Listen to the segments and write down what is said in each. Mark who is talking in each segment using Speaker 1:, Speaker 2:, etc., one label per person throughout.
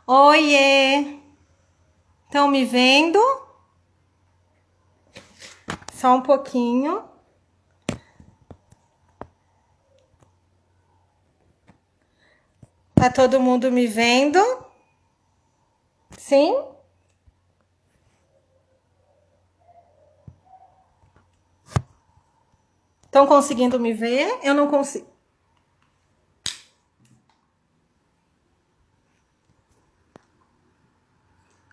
Speaker 1: Oiê! Estão me vendo? Só um pouquinho. Tá todo mundo me vendo? Sim? Estão conseguindo me ver? Eu não consigo.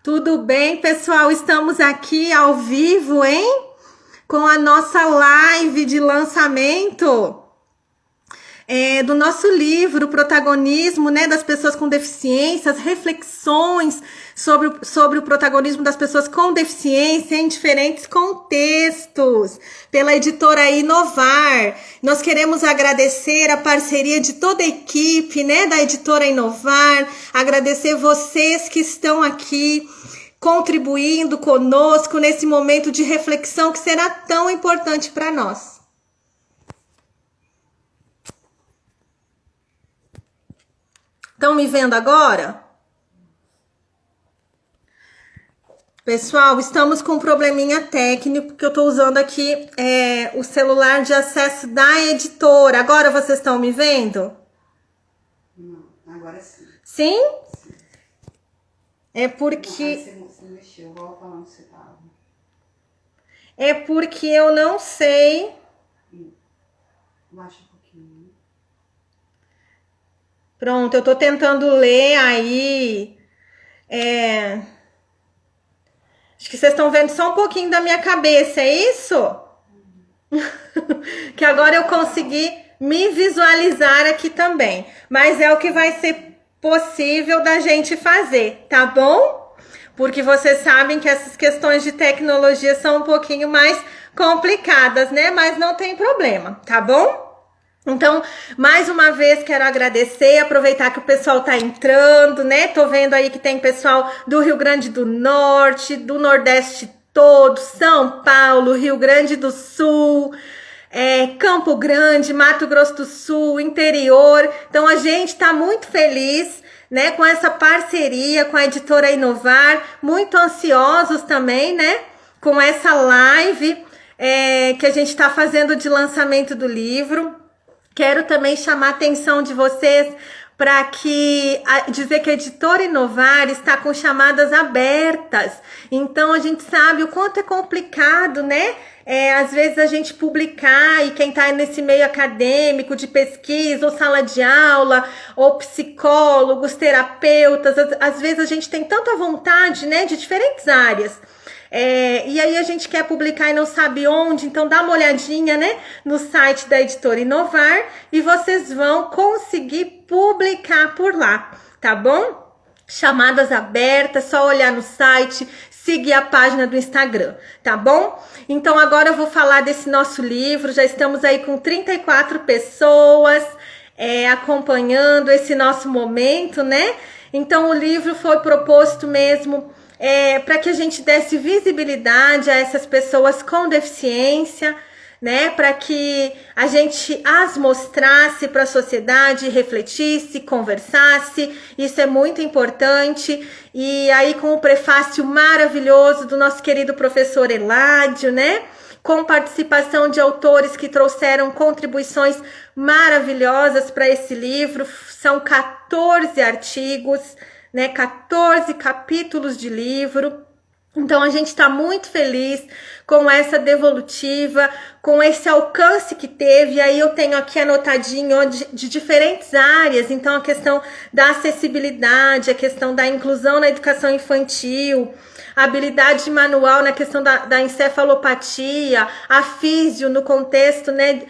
Speaker 1: Tudo bem, pessoal? Estamos aqui ao vivo, hein? Com a nossa live de lançamento do nosso livro, o protagonismo, né, das pessoas com deficiências, reflexões sobre o protagonismo das pessoas com deficiência em diferentes contextos, pela editora Inovar. Nós queremos agradecer a parceria de toda a equipe, né, da editora Inovar, agradecer vocês que estão aqui contribuindo conosco nesse momento de reflexão que será tão importante para nós. Estão me vendo agora? Pessoal, estamos com um probleminha técnico, porque eu estou usando aqui o celular de acesso da editora. Agora vocês estão me vendo?
Speaker 2: Não, agora sim.
Speaker 1: Sim? Sim. É porque...
Speaker 2: Você mexeu, volta lá onde você estava.
Speaker 1: É porque eu não sei...
Speaker 2: Baixa um pouquinho.
Speaker 1: Pronto, eu tô tentando ler aí. Acho que vocês estão vendo só um pouquinho da minha cabeça, é isso? Que agora eu consegui me visualizar aqui também. Mas é o que vai ser possível da gente fazer, tá bom? Porque vocês sabem que essas questões de tecnologia são um pouquinho mais complicadas, né? Mas não tem problema, tá bom? Então, mais uma vez quero agradecer, aproveitar que o pessoal tá entrando, né? Tô vendo aí que tem pessoal do Rio Grande do Norte, do Nordeste todo, São Paulo, Rio Grande do Sul, Campo Grande, Mato Grosso do Sul, interior. Então, a gente tá muito feliz, né? Com essa parceria com a editora Inovar, muito ansiosos também, né? Com essa live que a gente tá fazendo de lançamento do livro. Quero também chamar a atenção de vocês para dizer que a editora Inovar está com chamadas abertas. Então a gente sabe o quanto é complicado, né? Às vezes a gente publicar e quem está nesse meio acadêmico de pesquisa, ou sala de aula, ou psicólogos, terapeutas, às vezes a gente tem tanta vontade, né, de diferentes áreas. E aí a gente quer publicar e não sabe onde, então dá uma olhadinha, né, no site da editora Inovar e vocês vão conseguir publicar por lá, tá bom? Chamadas abertas, só olhar no site, seguir a página do Instagram, tá bom? Então agora eu vou falar desse nosso livro, já estamos aí com 34 pessoas acompanhando esse nosso momento, né? Então o livro foi proposto mesmo para que a gente desse visibilidade a essas pessoas com deficiência, né? Para que a gente as mostrasse para a sociedade, refletisse, conversasse. Isso é muito importante. E aí com o prefácio maravilhoso do nosso querido professor Eládio, né? Com participação de autores que trouxeram contribuições maravilhosas para esse livro. São 14 artigos, né, 14 capítulos de livro. Então a gente está muito feliz com essa devolutiva, com esse alcance que teve. E aí eu tenho aqui anotadinho de diferentes áreas. Então a questão da acessibilidade, a questão da inclusão na educação infantil, a habilidade manual na questão da encefalopatia, a físio no contexto, né,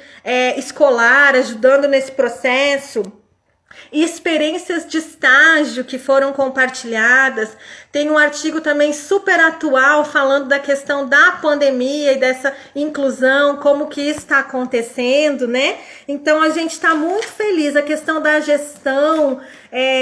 Speaker 1: escolar, ajudando nesse processo. E experiências de estágio que foram compartilhadas. Tem um artigo também super atual falando da questão da pandemia e dessa inclusão, como que isso está acontecendo, né? Então a gente está muito feliz. A questão da gestão,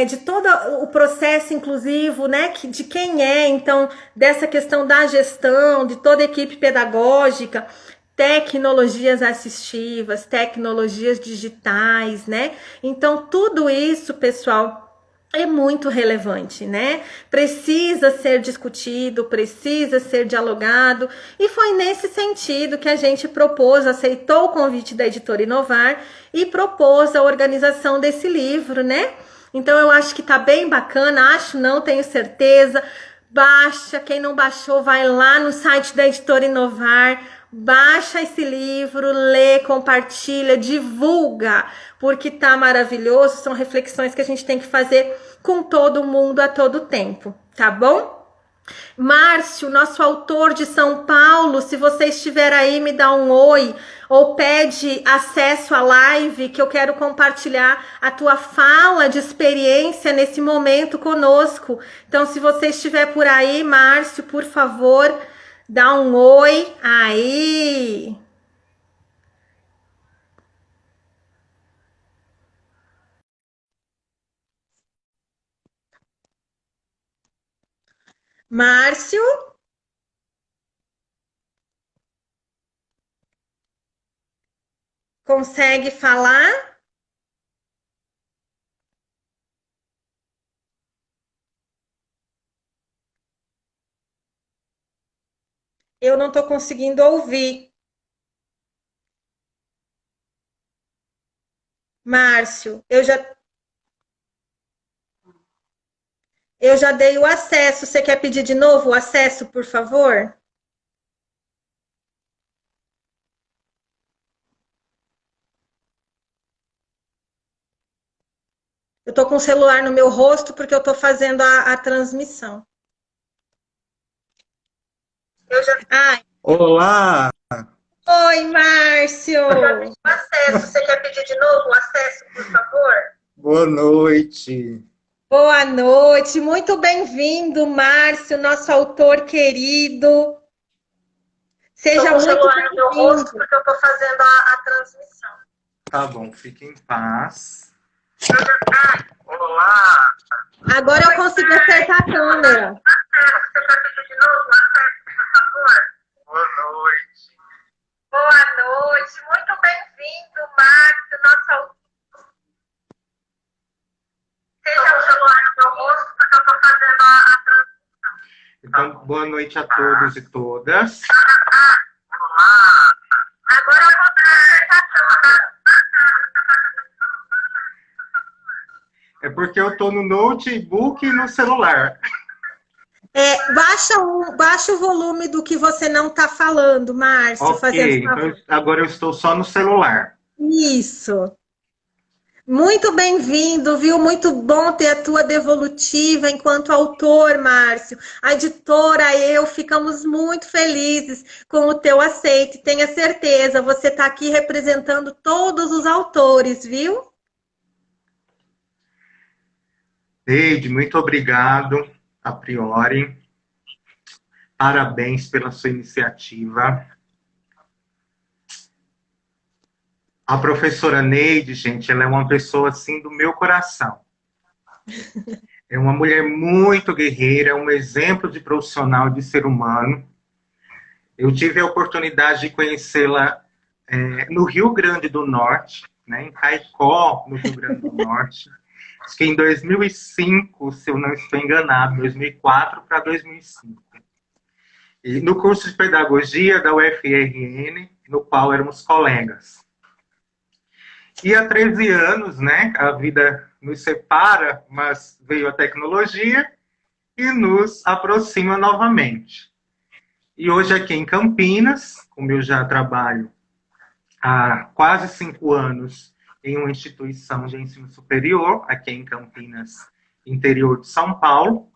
Speaker 1: de todo o processo inclusivo, né? De quem então, dessa questão da gestão, de toda a equipe pedagógica, tecnologias assistivas, tecnologias digitais, né? Então, tudo isso, pessoal, é muito relevante, né? Precisa ser discutido, precisa ser dialogado, e foi nesse sentido que a gente propôs, aceitou o convite da editora Inovar e propôs a organização desse livro, né? Então eu acho que tá bem bacana, acho não, tenho certeza. Baixa, quem não baixou, vai lá no site da editora Inovar, baixa esse livro, lê, compartilha, divulga, porque tá maravilhoso, são reflexões que a gente tem que fazer com todo mundo a todo tempo, tá bom? Márcio, nosso autor de São Paulo, se você estiver aí, me dá um oi, ou pede acesso à live, que eu quero compartilhar a tua fala de experiência nesse momento conosco. Então, se você estiver por aí, Márcio, por favor, dá um oi aí. Márcio, consegue falar? Eu não estou conseguindo ouvir. Márcio, eu já dei o acesso. Você quer pedir de novo o acesso, por favor? Eu tô com o celular no meu rosto porque eu tô fazendo a transmissão. Ai,
Speaker 3: Olá!
Speaker 1: oi, Márcio! Acesso. Você quer pedir de novo o acesso, por favor?
Speaker 3: Boa noite!
Speaker 1: Boa noite, muito bem-vindo, Márcio, nosso autor querido. Seja muito bem-vindo, porque eu tô fazendo a transmissão.
Speaker 3: Tá bom, fique em paz. Olá!
Speaker 1: Agora eu consigo acertar a câmera.
Speaker 3: Você quer pedir de novo acesso, por favor? Boa noite!
Speaker 1: Boa noite, muito bem-vindo, Márcio, nosso autor. Seja o celular no meu rosto, porque eu tô fazendo a transmissão.
Speaker 3: Então, boa noite a todos e todas.
Speaker 1: Olá! Agora eu consigo acertar a câmera.
Speaker 3: É porque eu tô no notebook e no celular.
Speaker 1: Baixa o volume do que você não está falando, Márcio.
Speaker 3: Ok, então agora eu estou só no celular.
Speaker 1: Isso. Muito bem-vindo, viu? Muito bom ter a tua devolutiva enquanto autor, Márcio. A editora e eu ficamos muito felizes com o teu aceite. Tenha certeza, você está aqui representando todos os autores, viu?
Speaker 3: Neide, muito obrigado, a priori. Parabéns pela sua iniciativa. A professora Neide, gente, ela é uma pessoa, assim, do meu coração. É uma mulher muito guerreira, um exemplo de profissional, de ser humano. Eu tive a oportunidade de conhecê-la no Rio Grande do Norte, né, em Caicó, no Rio Grande do Norte. Acho que em 2005, se eu não estou enganado, 2004 para 2005. E no curso de pedagogia da UFRN, no qual éramos colegas. E há 13 anos, né, a vida nos separa, mas veio a tecnologia e nos aproxima novamente. E hoje aqui em Campinas, como eu já trabalho há quase 5 anos em uma instituição de ensino superior, aqui em Campinas, interior de São Paulo,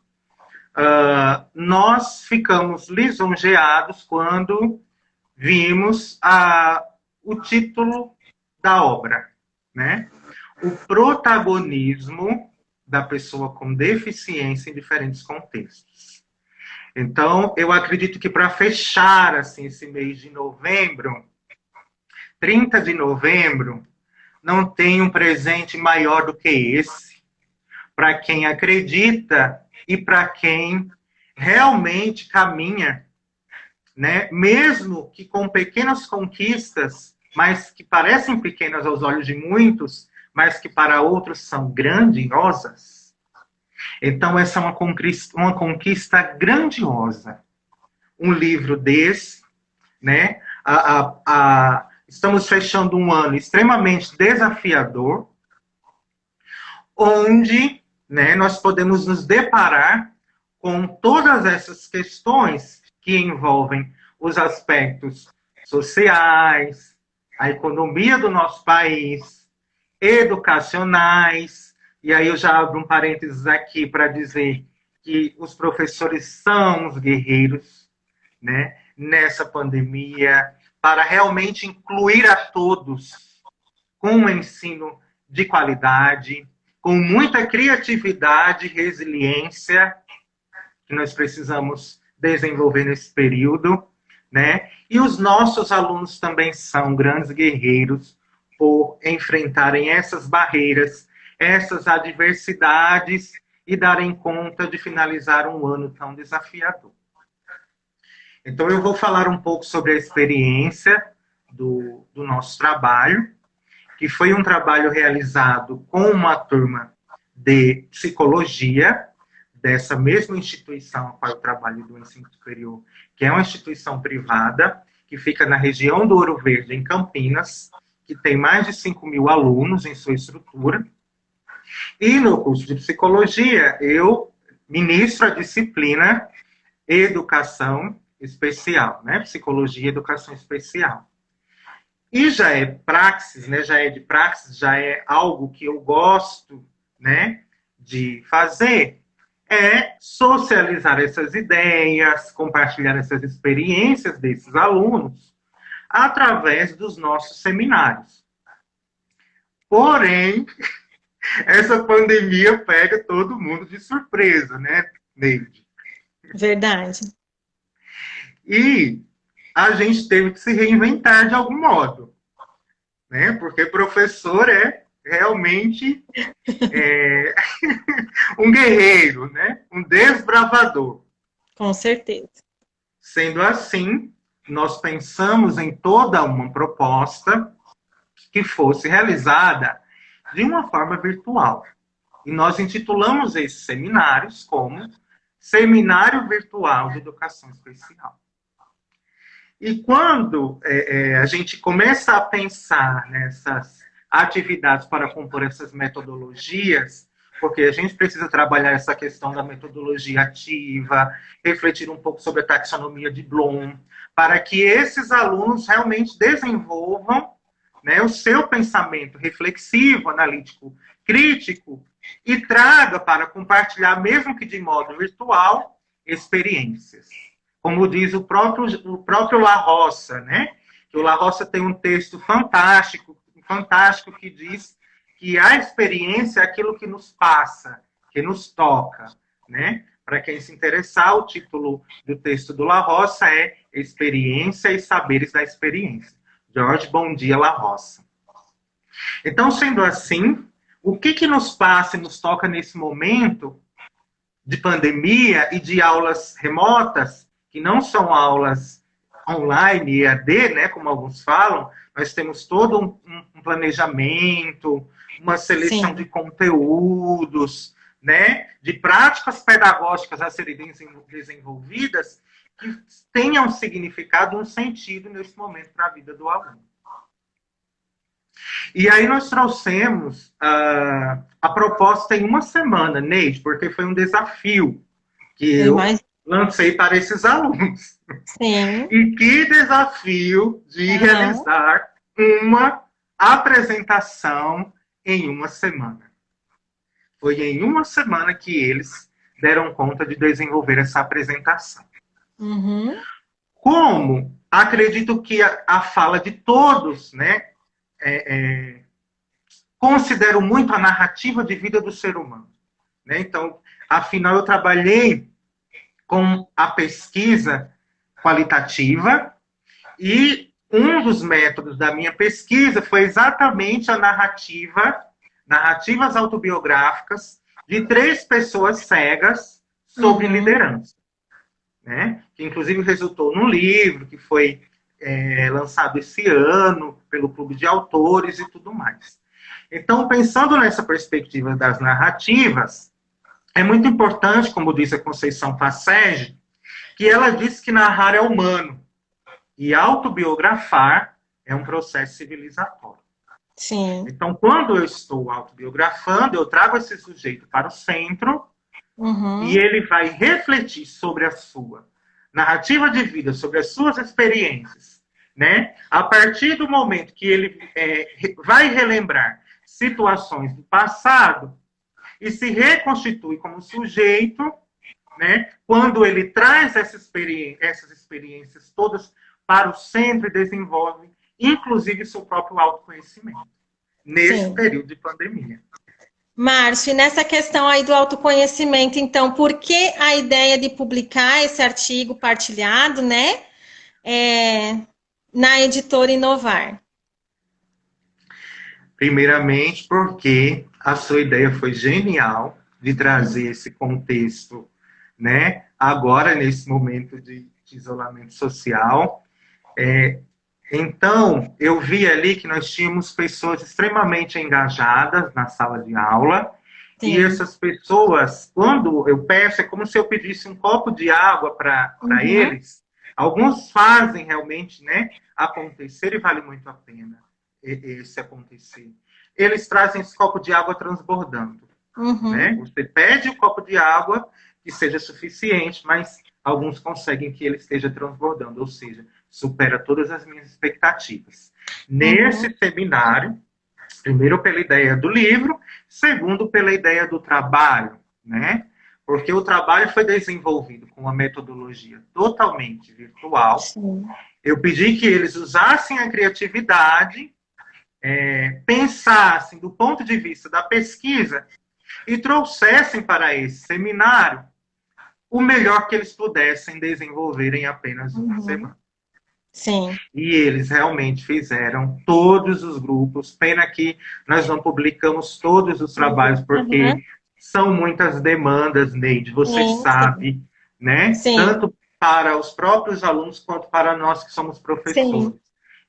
Speaker 3: nós ficamos lisonjeados quando vimos o título da obra, né? O protagonismo da pessoa com deficiência em diferentes contextos. Então, eu acredito que para fechar assim, esse mês de novembro, 30 de novembro, não tem um presente maior do que esse, para quem acredita e para quem realmente caminha, né? Mesmo que com pequenas conquistas, mas que parecem pequenas aos olhos de muitos, mas que para outros são grandiosas, Então, essa é uma conquista grandiosa. Um livro desse, né? Estamos fechando um ano extremamente desafiador, onde, né, nós podemos nos deparar com todas essas questões que envolvem os aspectos sociais, a economia do nosso país, educacionais, e aí eu já abro um parênteses aqui para dizer que os professores são os guerreiros, né, nessa pandemia, para realmente incluir a todos com um ensino de qualidade, com muita criatividade e resiliência que nós precisamos desenvolver nesse período, né? E os nossos alunos também são grandes guerreiros por enfrentarem essas barreiras, essas adversidades e darem conta de finalizar um ano tão desafiador. Então, eu vou falar um pouco sobre a experiência do nosso trabalho, que foi um trabalho realizado com uma turma de psicologia, dessa mesma instituição a qual eu trabalho do ensino superior, que é uma instituição privada, que fica na região do Ouro Verde, em Campinas, que tem mais de 5.000 alunos em sua estrutura. E no curso de psicologia, eu ministro a disciplina Educação Especial, né? Psicologia e Educação Especial. E já é praxis, né? Já é algo que eu gosto, né, de fazer, é socializar essas ideias, compartilhar essas experiências desses alunos através dos nossos seminários. Porém, essa pandemia pega todo mundo de surpresa, né, Neide?
Speaker 1: Verdade.
Speaker 3: E a gente teve que se reinventar de algum modo, né? Porque professor é realmente um guerreiro, né? Um desbravador.
Speaker 1: Com certeza.
Speaker 3: Sendo assim, nós pensamos em toda uma proposta que fosse realizada de uma forma virtual. E nós intitulamos esses seminários como Seminário Virtual de Educação Especial. E quando a gente começa a pensar nessas atividades para compor essas metodologias, porque a gente precisa trabalhar essa questão da metodologia ativa, refletir um pouco sobre a taxonomia de Bloom, para que esses alunos realmente desenvolvam, né, o seu pensamento reflexivo, analítico, crítico, e traga para compartilhar, mesmo que de modo virtual, experiências. Como diz o próprio La Roça, né? Que o La Roça tem um texto fantástico que diz que a experiência é aquilo que nos passa, que nos toca, né? Para quem se interessar, o título do texto do La Roça é Experiência e Saberes da Experiência. Jorge Bom Dia La Roça. Então, sendo assim, o que nos passa e nos toca nesse momento de pandemia e de aulas remotas, que não são aulas online, EAD, né, como alguns falam, nós temos todo um planejamento, uma seleção
Speaker 1: Sim.
Speaker 3: de conteúdos, né, de práticas pedagógicas a serem desenvolvidas que tenham um significado, um sentido nesse momento para a vida do aluno. E aí nós trouxemos a proposta em uma semana, Neide, porque foi um desafio que eu lancei para esses alunos.
Speaker 1: Sim.
Speaker 3: E que desafio de realizar uma apresentação em uma semana. Foi em uma semana que eles deram conta de desenvolver essa apresentação.
Speaker 1: Uhum.
Speaker 3: Como acredito que a fala de todos, né, considero muito a narrativa de vida do ser humano, né? Então, afinal, eu trabalhei com a pesquisa qualitativa e um dos métodos da minha pesquisa foi exatamente a narrativas autobiográficas de 3 pessoas cegas sobre liderança, né? Que inclusive resultou num livro que foi lançado esse ano pelo Clube de Autores e tudo mais. Então, pensando nessa perspectiva das narrativas, é muito importante, como diz a Conceição Passege, que ela diz que narrar é humano e autobiografar é um processo civilizatório.
Speaker 1: Sim.
Speaker 3: Então, quando eu estou autobiografando, eu trago esse sujeito para o centro e ele vai refletir sobre a sua narrativa de vida, sobre as suas experiências, né? A partir do momento que ele vai relembrar situações do passado e se reconstitui como sujeito, né? Quando ele traz essas experiências todas para o centro e desenvolve, inclusive, seu próprio autoconhecimento, nesse
Speaker 1: Sim.
Speaker 3: período de pandemia.
Speaker 1: Márcio, e nessa questão aí do autoconhecimento, então, por que a ideia de publicar esse artigo partilhado, né, na editora Inovar?
Speaker 3: Primeiramente, porque a sua ideia foi genial de trazer esse contexto, né, agora, nesse momento de isolamento social. Então, eu vi ali que nós tínhamos pessoas extremamente engajadas na sala de aula. Sim. E essas pessoas, quando eu peço, é como se eu pedisse um copo de água para eles. Alguns fazem realmente, né, acontecer, e vale muito a pena esse acontecer. Eles trazem esse copo de água transbordando. Né? Você pede o copo de água que seja suficiente, mas alguns conseguem que ele esteja transbordando, ou seja, supera todas as minhas expectativas. Nesse seminário, primeiro pela ideia do livro, segundo pela ideia do trabalho, né? Porque o trabalho foi desenvolvido com uma metodologia totalmente virtual. Sim. Eu pedi que eles usassem a criatividade, pensassem do ponto de vista da pesquisa e trouxessem para esse seminário o melhor que eles pudessem desenvolver em apenas uma semana.
Speaker 1: Sim.
Speaker 3: E eles realmente fizeram todos os grupos. Pena que nós não publicamos todos os trabalhos, porque são muitas demandas, Neide, você sabe, né? Sim. Tanto para os próprios alunos quanto para nós que somos professores.
Speaker 1: Sim,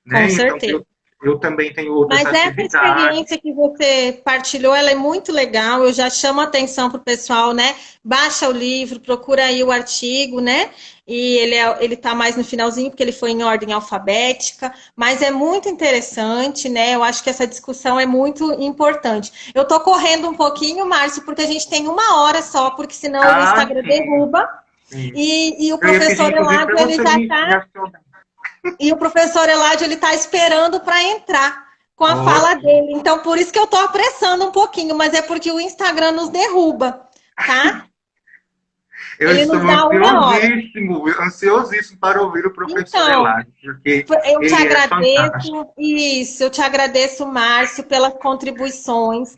Speaker 3: né?
Speaker 1: Com certeza.
Speaker 3: Então, eu também tenho outras atividades.
Speaker 1: Mas essa experiência que você partilhou, ela é muito legal. Eu já chamo a atenção para o pessoal, né? Baixa o livro, procura aí o artigo, né? E ele tá mais no finalzinho, porque ele foi em ordem alfabética. Mas é muito interessante, né? Eu acho que essa discussão é muito importante. Eu tô correndo um pouquinho, Márcio, porque a gente tem 1 hora só, porque senão o Instagram derruba. E o professor Eládio, ele já tá... E o professor Eládio, ele está esperando para entrar com a fala dele. Então, por isso que eu estou apressando um pouquinho, mas é porque o Instagram nos derruba, tá?
Speaker 3: Ele estou ansiosíssimo para ouvir o professor Eládio, porque
Speaker 1: eu te agradeço, eu te agradeço, Márcio, pelas contribuições.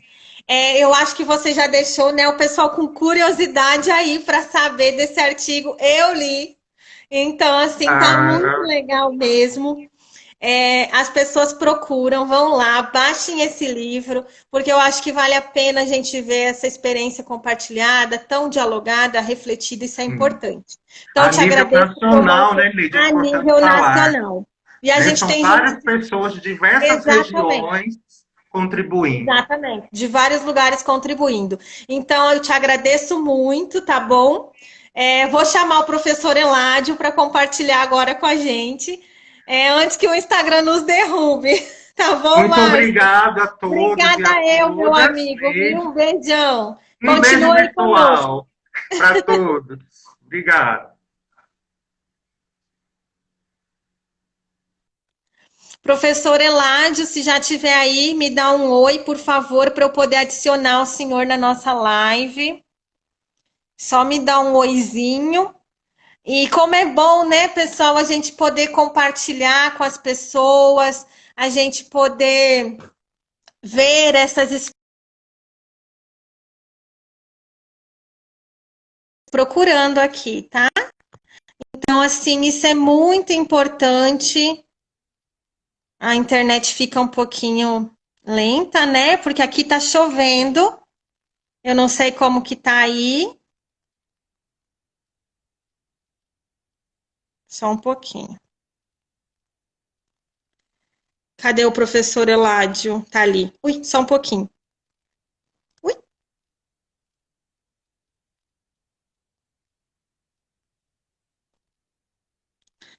Speaker 1: Eu acho que você já deixou, né, o pessoal com curiosidade aí para saber desse artigo. Eu li. Então, assim, tá muito legal mesmo. As pessoas procuram, vão lá, baixem esse livro, porque eu acho que vale a pena a gente ver essa experiência compartilhada, tão dialogada, refletida, isso é importante. Então, eu te agradeço.
Speaker 3: Nacional, né, Lídia?
Speaker 1: A nível nacional. E a gente
Speaker 3: são
Speaker 1: tem
Speaker 3: várias pessoas de diversas regiões contribuindo.
Speaker 1: Exatamente, de vários lugares contribuindo. Então, eu te agradeço muito, tá bom? Vou chamar o professor Eládio para compartilhar agora com a gente, antes que o Instagram nos derrube. Tá bom,
Speaker 3: Muito obrigado a todos.
Speaker 1: Obrigada meu amigo. Um beijão.
Speaker 3: Um beijo virtual para todos. Obrigado.
Speaker 1: Professor Eládio, se já tiver aí, me dá um oi, por favor, para eu poder adicionar o senhor na nossa live. Só me dá um oizinho. E como é bom, né, pessoal, a gente poder compartilhar com as pessoas, a gente poder ver essas procurando aqui, tá? Então, assim, isso é muito importante. A internet fica um pouquinho lenta, né? Porque aqui tá chovendo. Eu não sei como que tá aí. Só um pouquinho. Cadê o professor Eládio? Tá ali. Ui, só um pouquinho. Ui.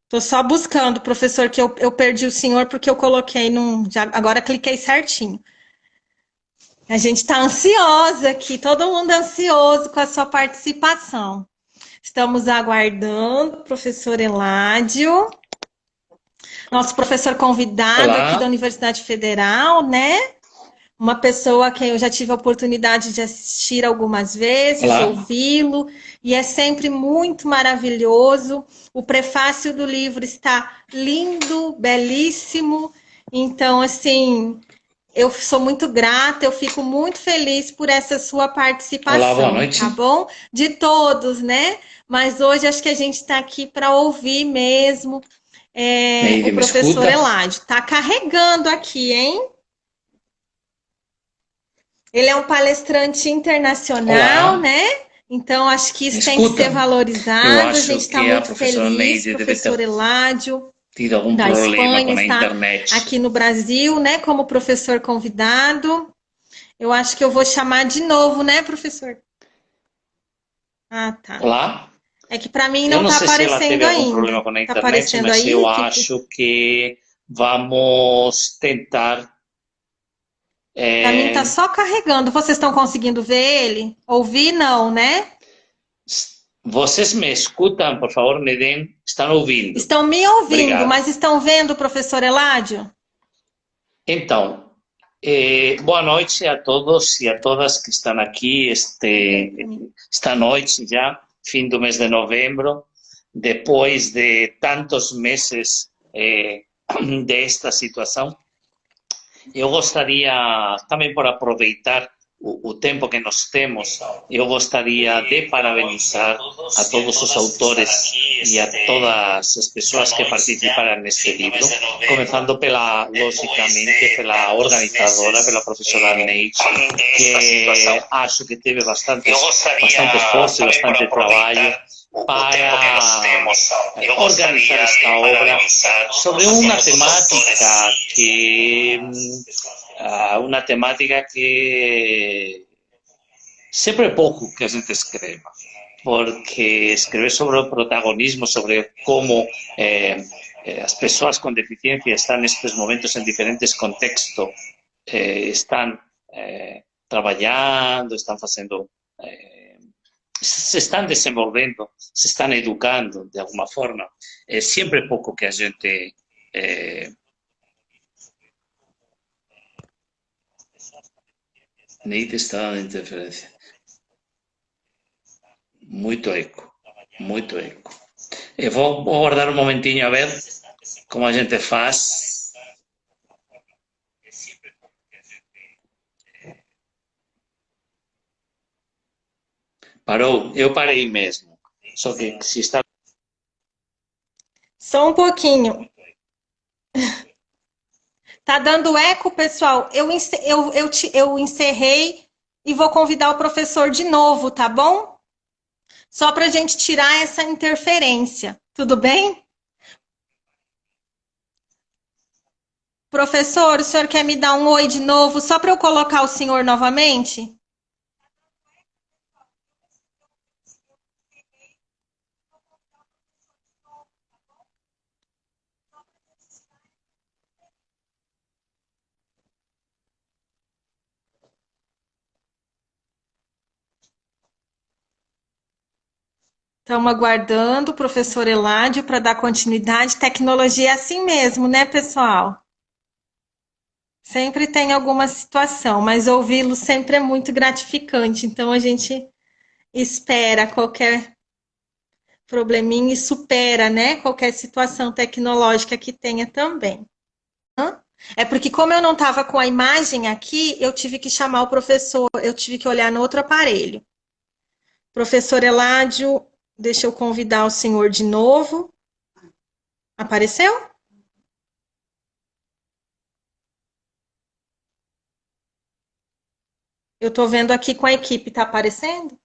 Speaker 1: Tô só buscando, professor, que eu perdi o senhor porque eu coloquei num. Agora cliquei certinho. A gente está ansiosa aqui, todo mundo ansioso com a sua participação. Estamos aguardando o professor Eládio, nosso professor convidado aqui da
Speaker 4: Olá,
Speaker 1: Universidade Federal, né? Uma pessoa que eu já tive a oportunidade de assistir algumas vezes,
Speaker 4: olá.
Speaker 1: ouvi-lo, e é sempre muito maravilhoso. O prefácio do livro está lindo, belíssimo. Então, assim, eu sou muito grata, eu fico muito feliz por essa sua
Speaker 4: Olá, boa
Speaker 1: participação, tá
Speaker 4: noite.
Speaker 1: bom? De todos, né? Mas hoje acho que a gente está aqui para ouvir mesmo o
Speaker 4: Neide, me
Speaker 1: professor
Speaker 4: escuta?
Speaker 1: Eládio. Está carregando aqui, hein? Ele é um palestrante internacional,
Speaker 4: Olá,
Speaker 1: né? Então, acho que
Speaker 4: me
Speaker 1: isso tem que ser
Speaker 4: escutam? Eu
Speaker 1: valorizado. A gente
Speaker 4: acho
Speaker 1: está
Speaker 4: que a
Speaker 1: muito
Speaker 4: professora
Speaker 1: feliz,
Speaker 4: Neide deve
Speaker 1: professor
Speaker 4: ter
Speaker 1: Eládio,
Speaker 4: tido algum
Speaker 1: da
Speaker 4: problema
Speaker 1: Espanha,
Speaker 4: com a
Speaker 1: está
Speaker 4: internet.
Speaker 1: aqui no Brasil, né, como professor convidado. Eu acho que eu vou chamar de novo, né, professor? Ah, tá.
Speaker 4: Olá,
Speaker 1: É que para mim
Speaker 4: eu
Speaker 1: não
Speaker 4: não
Speaker 1: está
Speaker 4: sei se ela
Speaker 1: aparecendo
Speaker 4: teve algum problema
Speaker 1: ainda.
Speaker 4: com a
Speaker 1: Está
Speaker 4: internet,
Speaker 1: aparecendo
Speaker 4: mas
Speaker 1: aí,
Speaker 4: eu
Speaker 1: equipe?
Speaker 4: acho que vamos tentar.
Speaker 1: Para mim está
Speaker 4: eh,
Speaker 1: só carregando. Vocês estão conseguindo ver ele? Ouvir, não, né?
Speaker 4: Vocês me escutam, por favor, me deem. Estão ouvindo?
Speaker 1: Estão me ouvindo,
Speaker 4: Obrigado.
Speaker 1: mas estão vendo, professor Eládio?
Speaker 4: Então, boa noite a todos e a todas que estão aqui esta noite já, fim do mês de novembro, depois de tantos meses desta situação. Eu gostaria, também por aproveitar o tempo que nós temos, eu gostaria de parabenizar a todos os autores e a todas as pessoas que participaram neste livro, começando pela, logicamente, pela organizadora, pela professora Neide, que acho que teve bastante esforço e bastante trabalho para organizar esta obra sobre una temática que sempre é pouco que a gente escreva, porque escrever sobre o protagonismo, sobre como as pessoas com deficiência estão nestes momentos em diferentes contextos, estão trabalhando, estão fazendo se estão desenvolvendo, se estão educando de alguma forma. É sempre pouco que a gente Neide está dando interferência. Muito eco, muito eco. Eu vou guardar um momentinho a ver como a gente faz. Parou, eu parei mesmo. Só que se está.
Speaker 1: Só um pouquinho. Tá dando eco, pessoal? Eu encerrei e vou convidar o professor de novo, tá bom? Só para a gente tirar essa interferência. Tudo bem? Professor, o senhor quer me dar um oi de novo, só para eu colocar o senhor novamente? Estamos aguardando o professor Eládio para dar continuidade. Tecnologia é assim mesmo, né, pessoal? Sempre tem alguma situação, mas ouvi-lo sempre é muito gratificante. Então a gente espera qualquer probleminha e supera, né, qualquer situação tecnológica que tenha também. É porque como eu não estava com a imagem aqui, eu tive que chamar o professor, eu tive que olhar no outro aparelho. Professor Eládio, deixa eu convidar o senhor de novo. Apareceu? Eu estou vendo aqui com a equipe, está aparecendo?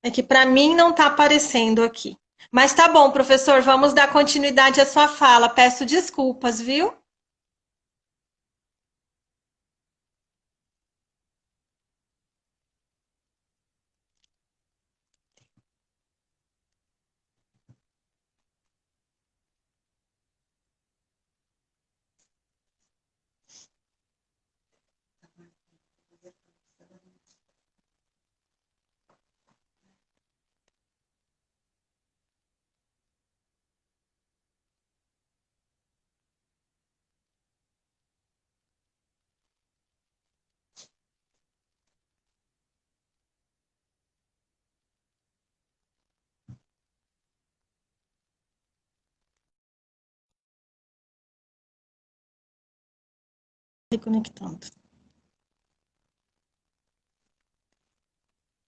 Speaker 1: É que para mim não está aparecendo aqui. Mas tá bom, professor, vamos dar continuidade à sua fala. Peço desculpas, viu? Reconectando.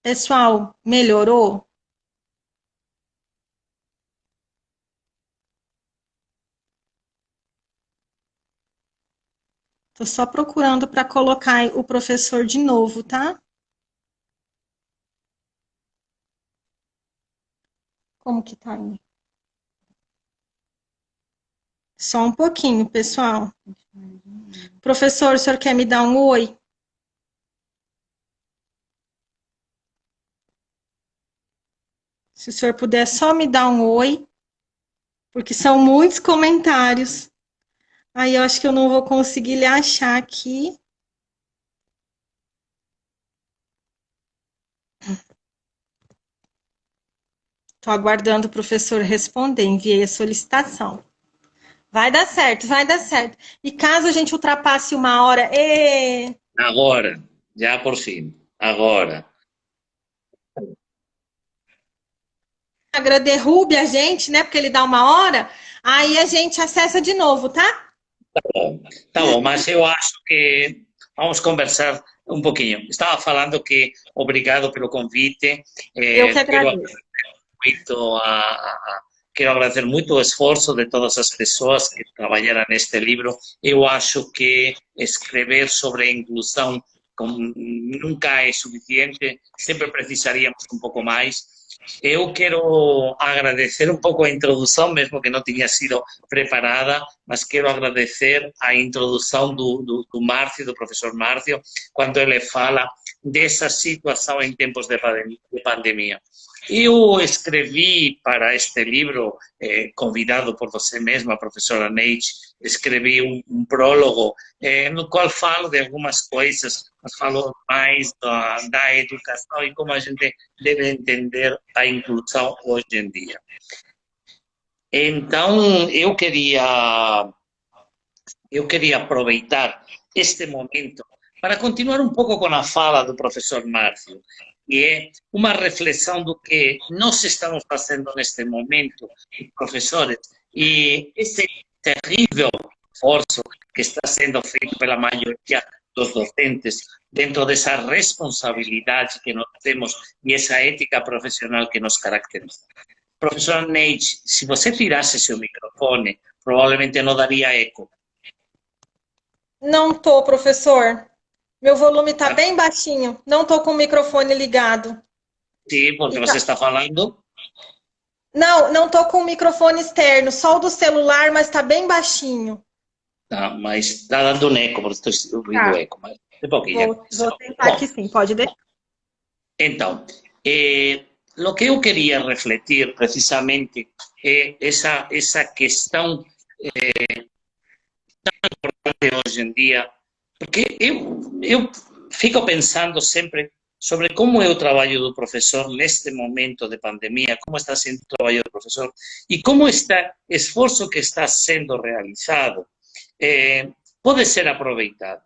Speaker 1: Pessoal, melhorou? Tô só procurando para colocar o professor de novo, tá? Como que tá aí? Só um pouquinho, pessoal. Professor, o senhor quer me dar um oi? Se o senhor puder só me dar um oi, porque são muitos comentários. Aí eu acho que eu não vou conseguir lhe achar aqui. Estou aguardando o professor responder. Enviei a solicitação. Vai dar certo, vai dar certo. E caso a gente ultrapasse 1 hora...
Speaker 4: Agora, já por fim, agora.
Speaker 1: derrube a gente, né? Porque ele dá 1 hora. Aí a gente acessa de novo, tá?
Speaker 4: Tá bom, mas eu acho que vamos conversar um pouquinho. Estava falando que obrigado pelo convite.
Speaker 1: Eu que agradeço.
Speaker 4: Muito quero agradecer muito o esforço de todas as pessoas que trabalharam neste livro. Eu acho que escrever sobre a inclusão nunca é suficiente, sempre precisaríamos um pouco mais. Eu quero agradecer um pouco a introdução, mesmo que não tinha sido preparada, mas quero agradecer a introdução do Márcio, do professor Márcio, quando ele fala dessa situação em tempos de pandemia. Eu escrevi para este livro, convidado por você mesma, professora Neide, escrevi um prólogo no qual falo de algumas coisas, mas falo mais da educação e como a gente deve entender a inclusão hoje em dia. Então, eu queria aproveitar este momento para continuar um pouco com a fala do professor Márcio, que é uma reflexão do que nós estamos fazendo neste momento, professores, e esse terrível esforço que está sendo feito pela maioria dos docentes, dentro dessa responsabilidade que nós temos e essa ética profissional que nos caracteriza. Professora Neide, se você tirasse seu microfone, provavelmente não daria eco.
Speaker 1: Não tô, professor. Meu volume está bem baixinho. Não tô com o microfone ligado.
Speaker 4: Sim, porque você está falando...
Speaker 1: Não tô com o microfone externo, só o do celular, mas está bem baixinho.
Speaker 4: Tá, mas está dando um eco, porque estou ouvindo eco. Mas um pouquinho.
Speaker 1: Vou tentar aqui sim, pode deixar.
Speaker 4: Então, o que eu queria refletir precisamente é essa questão tão importante hoje em dia, porque eu fico pensando sempre sobre como é o trabalho do professor neste momento de pandemia, como está sendo o trabalho do professor e como está o esforço que está sendo realizado pode ser aproveitado.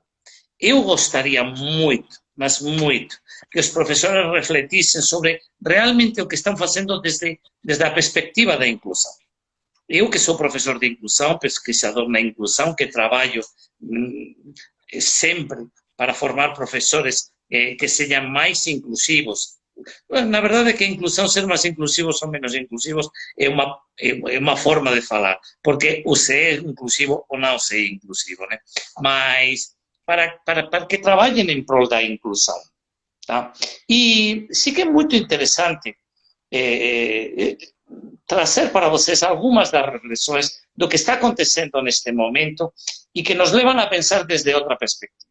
Speaker 4: Eu gostaria muito, mas muito, que os professores refletissem sobre realmente o que estão fazendo desde a perspectiva da inclusão. Eu, que sou professor de inclusão, pesquisador na inclusão, que trabalho sempre para formar professores que sejam mais inclusivos. Na verdade é que a inclusão, ser mais inclusivos ou menos inclusivos, é uma forma de falar, porque o ser inclusivo ou não ser inclusivo, né? Mas para que trabalhem em prol da inclusão. Tá? E sim que é muito interessante trazer para vocês algumas das reflexões do que está acontecendo neste momento e que nos levam a pensar desde outra perspectiva.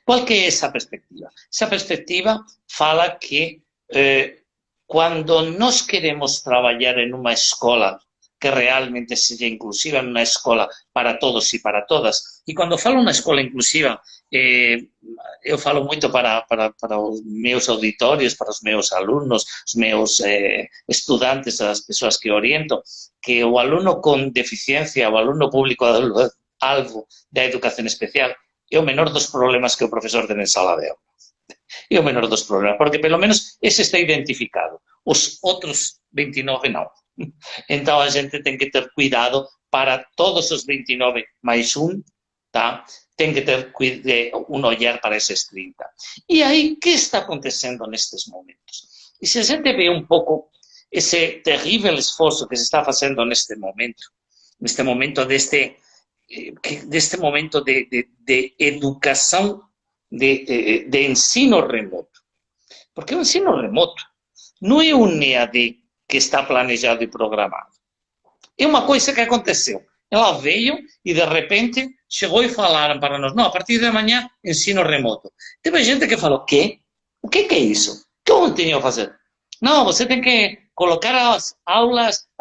Speaker 4: Qual que é essa perspectiva? Essa perspectiva fala que quando nós queremos trabalhar em uma escola que realmente seja inclusiva, em uma escola para todos e para todas, e quando falo uma escola inclusiva, eu falo muito para os meus auditórios, para os meus alunos, os meus estudantes, as pessoas que oriento, que o aluno com deficiência, o aluno público-alvo da educação especial, é o menor dos problemas que o professor tem em sala de aula. É o menor dos problemas, porque pelo menos esse está identificado. Os outros 29 não. Então a gente tem que ter cuidado para todos os 29 mais um, tá? tem que ter um olhar para esses 30. E aí, o que está acontecendo nestes momentos? E se a gente vê um pouco esse terrível esforço que se está fazendo neste momento deste momento de educação, de ensino remoto. Porque o ensino remoto não é um EAD que está planejado e programado. É uma coisa que aconteceu. Ela veio e, de repente, chegou e falaram para nós, não, a partir de amanhã, ensino remoto. Teve gente que falou, quê? O que é isso? O que eu tenho a fazer? Não, você tem que colocar as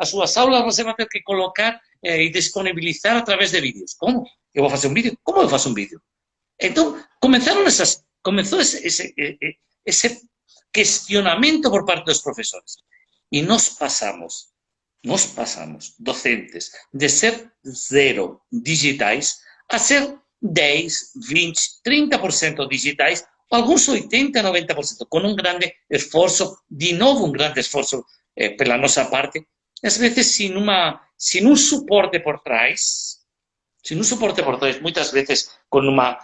Speaker 4: suas aulas, você vai ter que colocar e disponibilizar através de vídeos. Como? Eu vou fazer um vídeo? Como eu faço um vídeo? Então, começou esse questionamento por parte dos professores. E nós passamos, docentes, de ser 0 digitais a ser 10, 20, 30% digitais, alguns 80, 90%, com um grande esforço, de novo um grande esforço pela nossa parte, às vezes sem um suporte por trás, muitas vezes com uma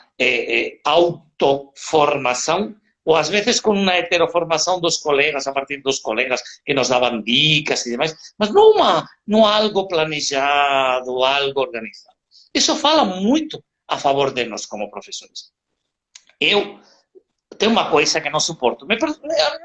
Speaker 4: autoformação, ou às vezes com uma heteroformação dos colegas, a partir dos colegas que nos davam dicas e demais, mas não algo planejado, algo organizado. Isso fala muito a favor de nós como professores. Eu tenho uma coisa que não suporto. Me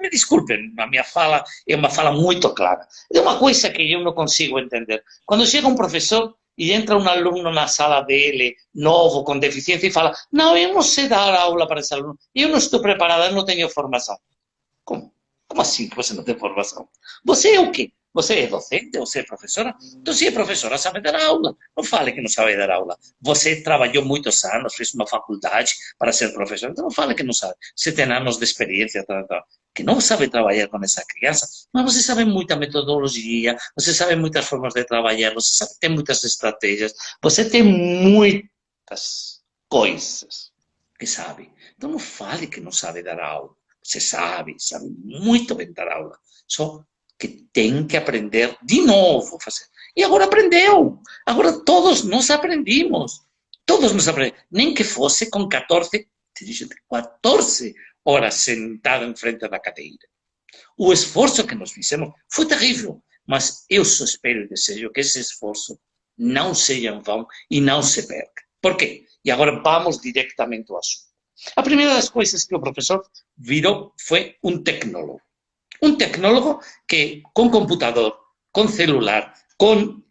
Speaker 4: desculpem, a minha fala é uma fala muito clara. É uma coisa que eu não consigo entender. Quando chega um professor e entra um aluno na sala dele, novo, com deficiência, e fala, não, eu não sei dar aula para esse aluno, eu não estou preparada, eu não tenho formação. Como? Como assim que você não tem formação? Você é o quê? Você é docente? Você é professora? Então, se é professora, sabe dar aula. Não fale que não sabe dar aula. Você trabalhou muitos anos, fez uma faculdade para ser professora. Então, não fale que não sabe. Você tem anos de experiência, que não sabe trabalhar com essa criança, mas você sabe muita metodologia, você sabe muitas formas de trabalhar, você sabe que tem muitas estratégias, você tem muitas coisas que sabe. Então, não fale que não sabe dar aula. Você sabe muito bem dar aula. Só que tem que aprender de novo a fazer. E agora aprendeu. Agora todos nós aprendimos. Todos nós aprendemos. Nem que fosse com 14 horas sentado em frente da cadeira. O esforço que nós fizemos foi terrível. Mas eu só espero e desejo que esse esforço não seja em vão e não se perca. Por quê? E agora vamos diretamente ao assunto. A primeira das coisas que o professor virou foi um tecnólogo. Um tecnólogo que, com computador, com celular, com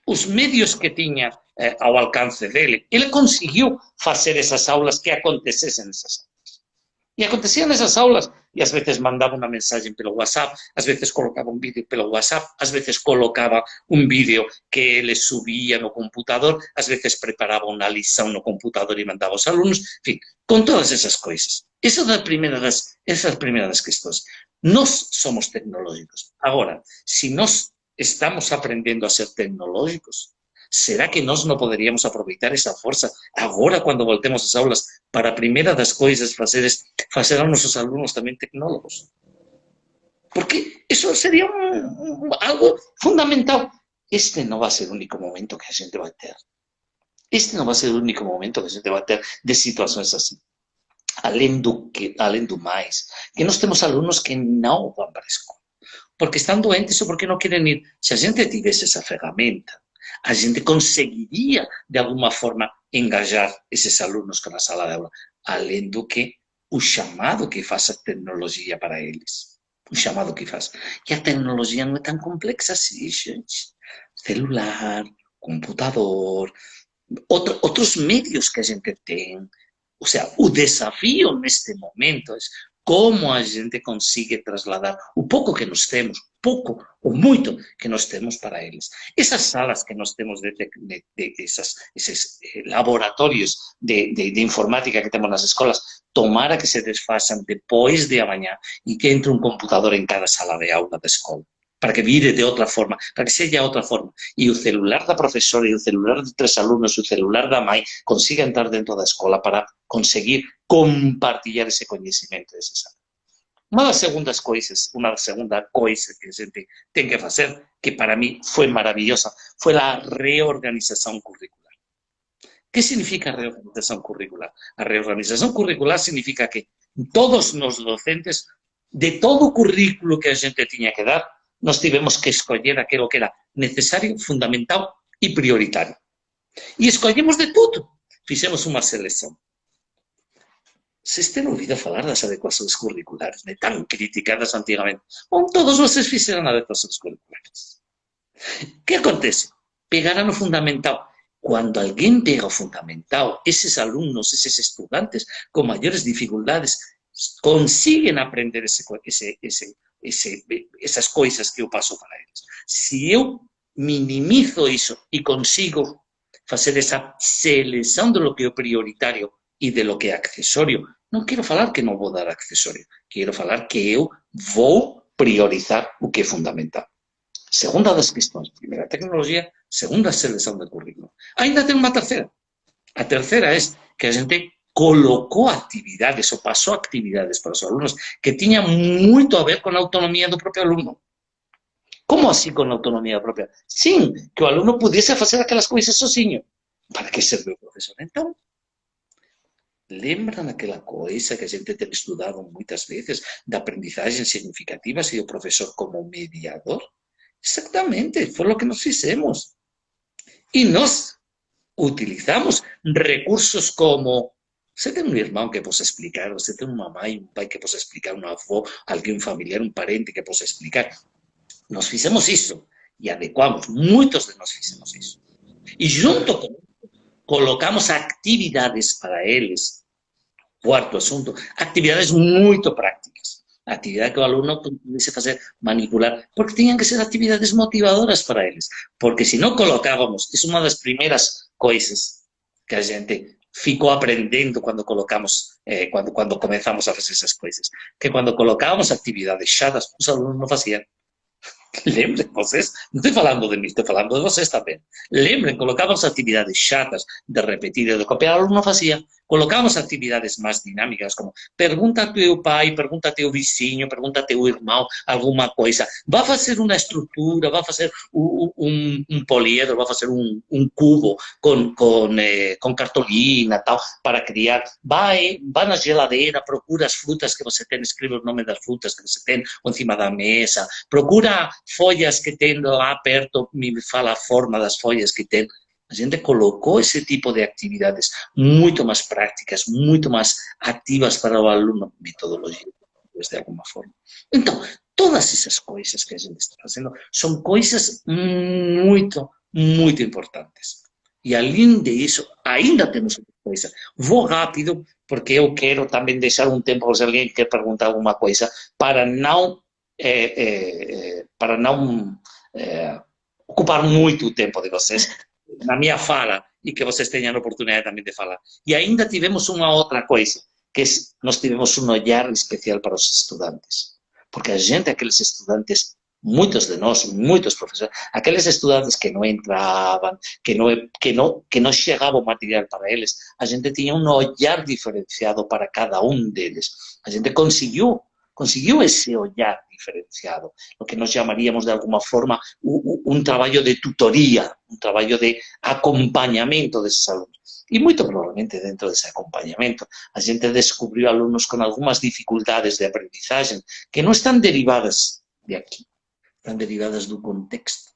Speaker 4: os meios que tinha ao alcance dele, ele conseguiu fazer essas aulas que acontecessem nessas aulas. E aconteciam nessas aulas, e às vezes mandava uma mensagem pelo WhatsApp, às vezes colocava um vídeo pelo WhatsApp, às vezes colocava um vídeo que ele subia no computador, às vezes preparava uma lição no computador e mandava aos alunos, enfim, com todas essas coisas. Essa é a primeira das questões. Nós somos tecnológicos. Agora, se nós estamos aprendendo a ser tecnológicos, será que nós não poderíamos aproveitar essa força agora, quando voltemos às aulas, para a primeira das coisas fazer a nossos alunos também tecnólogos? Porque isso seria algo fundamental. Este não vai ser o único momento que a gente vai ter. Este não vai ser o único momento que a gente vai ter de situações assim. Além do mais, que nós temos alunos que não vão para a escola, porque estão doentes ou porque não querem ir. Se a gente tivesse essa ferramenta, a gente conseguiria, de alguma forma, engajar esses alunos com a sala de aula, além do que o chamado que faz a tecnologia para eles. O chamado que faz. E a tecnologia não é tão complexa assim, gente. Celular, computador, outros meios que a gente tem. Ou seja, o desafio neste momento é como a gente consegue trasladar o pouco que nós temos, pouco ou muito que nós temos para eles. Essas salas que nós temos, esses laboratórios de informática que temos nas escolas, tomara que se desfaçam depois de amanhã e que entre um computador em cada sala de aula da escola, para que vire de outra forma, para que seja outra forma. E o celular da professora e o celular de 3 alunos, o celular da mãe, consiga entrar dentro da escola para conseguir compartilhar esse conhecimento desses alunos. Uma segunda coisa que a gente tem que fazer, que para mim foi maravilhosa, foi a reorganização curricular. Que significa a reorganização curricular? A reorganização curricular significa que todos os docentes, de todo o currículo que a gente tinha que dar, nós tivemos que escolher aquilo que era necessário, fundamental e prioritário. E escolhemos de tudo. Fizemos uma seleção. Vocês têm ouvido falar das adequações curriculares, né? Tão criticadas antigamente. Bom, todos vocês fizeram adequações curriculares. O que acontece? Pegaram no fundamental. Quando alguém pega o fundamental, esses alunos, esses estudantes com maiores dificuldades conseguem aprender essas coisas que eu passo para eles. Se eu minimizo isso e consigo fazer essa seleção de lo que é prioritário e de lo que é acessório, não quero falar que não vou dar acessório, quero falar que eu vou priorizar o que é fundamental. Segunda das questões, primeira, tecnologia, segunda, seleção de currículo. Ainda tem uma terceira. A terceira é que a gente colocou atividades ou passou atividades para os alunos que tinham muito a ver com a autonomia do próprio aluno. Como assim com a autonomia própria? Sim, que o aluno pudesse fazer aquelas coisas sozinho. Para que serve o professor? Então, lembram aquela coisa que a gente tem estudado muitas vezes, da aprendizagem significativa e o professor como mediador? Exatamente, foi o que nós fizemos. E nós utilizamos recursos como: você tem um irmão que possa explicar, você tem uma mãe, um pai que possa explicar, uma avó, alguém familiar, um parente que possa explicar. Nós fizemos isso e adequamos, muitos de nós fizemos isso. E junto com isso, colocamos atividades para eles. Quarto assunto, atividades muito práticas. Atividade que o aluno pudesse fazer, manipular, porque tinham que ser atividades motivadoras para eles. Porque se não colocávamos, isso é uma das primeiras coisas que a gente ficou aprendendo quando colocamos, quando começamos a fazer essas coisas. Que quando colocávamos atividades chatas, os alunos não faziam. Lembrem vocês, não estou falando de mim, estou falando de vocês também. Lembrem, colocávamos atividades chatas de repetir e de copiar, o aluno não fazia. Colocávamos atividades mais dinâmicas, como pergunta a teu pai, pergunta a teu vizinho, pergunta a teu irmão alguma coisa. Vai fazer uma estrutura, vai fazer um poliedro, vai fazer um cubo com cartolina tal, para criar. Vai na geladeira, procura as frutas que você tem, escreve o nome das frutas que você tem em cima da mesa, procura folhas que tem lá perto, me fala a forma das folhas que tem. A gente colocou esse tipo de atividades muito mais práticas, muito mais ativas para o aluno, metodologia, de alguma forma. Então, todas essas coisas que a gente está fazendo são coisas muito, muito importantes. E além disso, ainda temos outra coisa. Vou rápido, porque eu quero também deixar um tempo se alguém quer perguntar alguma coisa, para não ocupar muito o tempo de vocês na minha fala e que vocês tenham a oportunidade também de falar. E ainda tivemos uma outra coisa, que nós tivemos um olhar especial para os estudantes. Porque a gente, aqueles estudantes, muitos de nós, muitos professores, aqueles estudantes que não entravam, que não chegava o material para eles, a gente tinha um olhar diferenciado para cada um deles. A gente conseguiu esse olhar diferenciado, o que nós chamaríamos de alguma forma um trabalho de tutoria, um trabalho de acompanhamento desses alunos. E muito provavelmente dentro desse acompanhamento a gente descobriu alunos com algumas dificuldades de aprendizagem que não estão derivadas de aqui, estão derivadas do contexto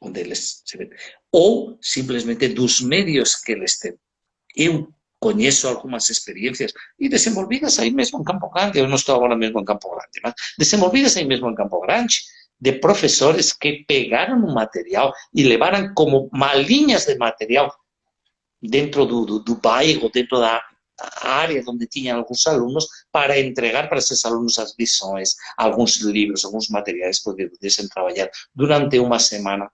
Speaker 4: onde eles se ven, ou simplesmente dos meios que eles têm. Eu conheço algumas experiências e desenvolvidas aí mesmo em Campo Grande, eu não estou agora mesmo em Campo Grande, mas desenvolvidas aí mesmo em Campo Grande, de professores que pegaram um material e levaram como malinhas de material dentro do bairro, dentro da área onde tinham alguns alunos, para entregar para esses alunos as lições, alguns livros, alguns materiais que pudessem trabalhar durante uma semana.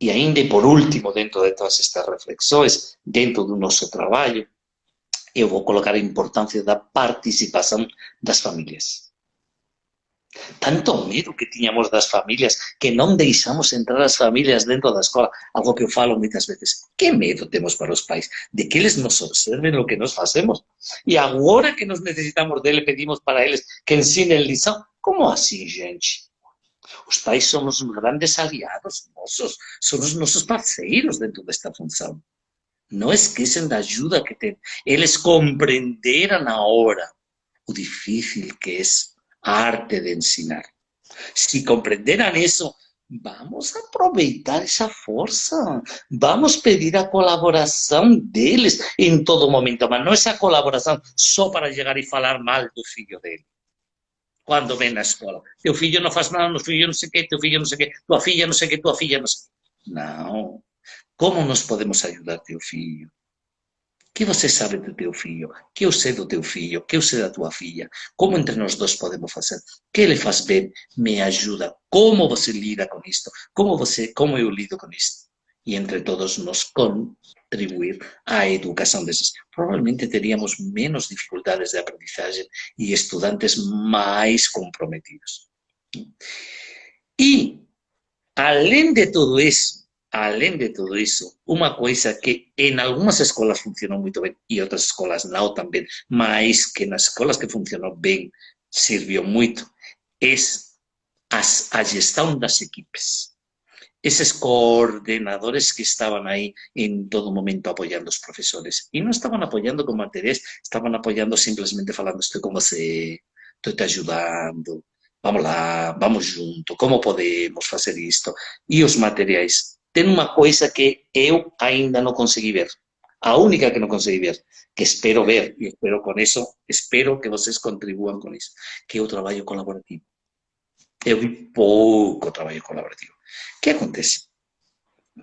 Speaker 4: E ainda, por último, dentro de todas estas reflexões, dentro do nosso trabalho, eu vou colocar a importância da participação das famílias. Tanto medo que tínhamos das famílias, que não deixamos entrar as famílias dentro da escola, algo que eu falo muitas vezes. Que medo temos para os pais de que eles nos observem o que nós fazemos? E agora que nós necessitamos dele, pedimos para eles que ensinem lição? Como assim, gente? Os pais são os grandes aliados nossos, são os nossos parceiros dentro desta função. Não esqueçam da ajuda que tem. Eles compreenderam na hora o difícil que é a arte de ensinar. Se compreenderam isso, vamos aproveitar essa força. Vamos pedir a colaboração deles em todo momento, mas não essa colaboração só para chegar e falar mal do filho dele. Quando vem na escola, teu filho não faz nada, teu filho não sei o quê, teu filho não sei o quê, tua filha não sei o quê, tua filha não sei o quê. Não. Como nós podemos ajudar teu filho? O que você sabe do teu filho? O que eu sei do teu filho? O que eu sei da tua filha? Como entre nós dois podemos fazer? O que ele faz bem? Me ajuda. Como você lida com isto? Como eu lido com isto? E entre todos nós contribuir à educação desses. Provavelmente teríamos menos dificuldades de aprendizagem e estudantes mais comprometidos. E, além de tudo isso, uma coisa que em algumas escolas funcionou muito bem e outras escolas não também, mas que nas escolas que funcionou bem serviu muito, é a gestão das equipes. Esses coordenadores que estavam aí em todo momento apoiando os professores. E não estavam apoiando com materiais, estavam apoiando simplesmente falando: estou com você, estou te ajudando, vamos lá, vamos junto, como podemos fazer isto? E os materiais. Tem uma coisa que eu ainda não consegui ver. A única que não consegui ver, que espero ver, e espero com isso, espero que vocês contribuam com isso, que é o trabalho colaborativo. Eu vi pouco trabalho colaborativo. O que acontece?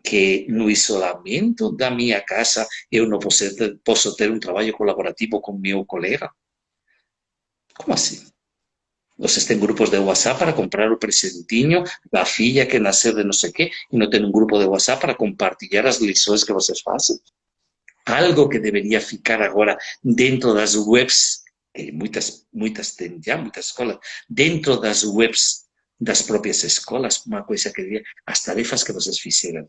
Speaker 4: Que no isolamento da minha casa eu não posso ter um trabalho colaborativo com meu colega? Como assim? Vocês têm grupos de WhatsApp para comprar o presentinho da filha que nasceu de não sei o quê e não tem um grupo de WhatsApp para compartilhar as lições que vocês fazem? Algo que deveria ficar agora dentro das webs, que muitas têm já, muitas escolas, dentro das webs das próprias escolas, uma coisa que diria, as tarefas que vocês fizeram.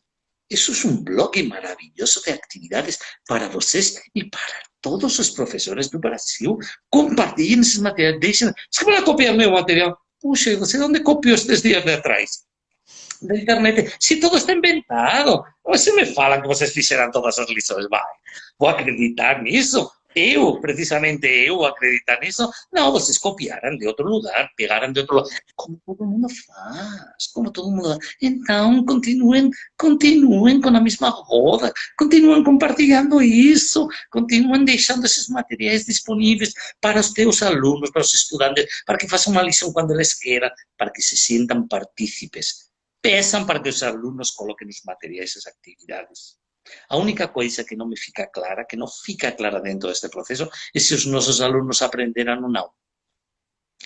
Speaker 4: Isso é um blog maravilhoso de atividades para vocês e para todos os professores do Brasil. Compartilhem esses materiais, deixem. Você vai copiar meu material? Puxa, e você onde copiou esses dias de atrás? Da internet. Se tudo está inventado. Você me fala que vocês fizeram todas as lições. Vai, vou acreditar nisso? Precisamente eu, acreditar nisso? Não, vocês copiaram de outro lugar, pegaram de outro lugar. Como todo mundo faz, como todo mundo faz. Então, continuem com a mesma roda, continuem compartilhando isso, continuem deixando esses materiais disponíveis para os teus alunos, para os estudantes, para que façam uma lição quando eles queiram, para que se sintam partícipes. Peçam para que os alunos coloquem os materiais, as atividades. A única coisa que não me fica clara, que não fica clara dentro deste processo, é se os nossos alunos aprenderam ou não.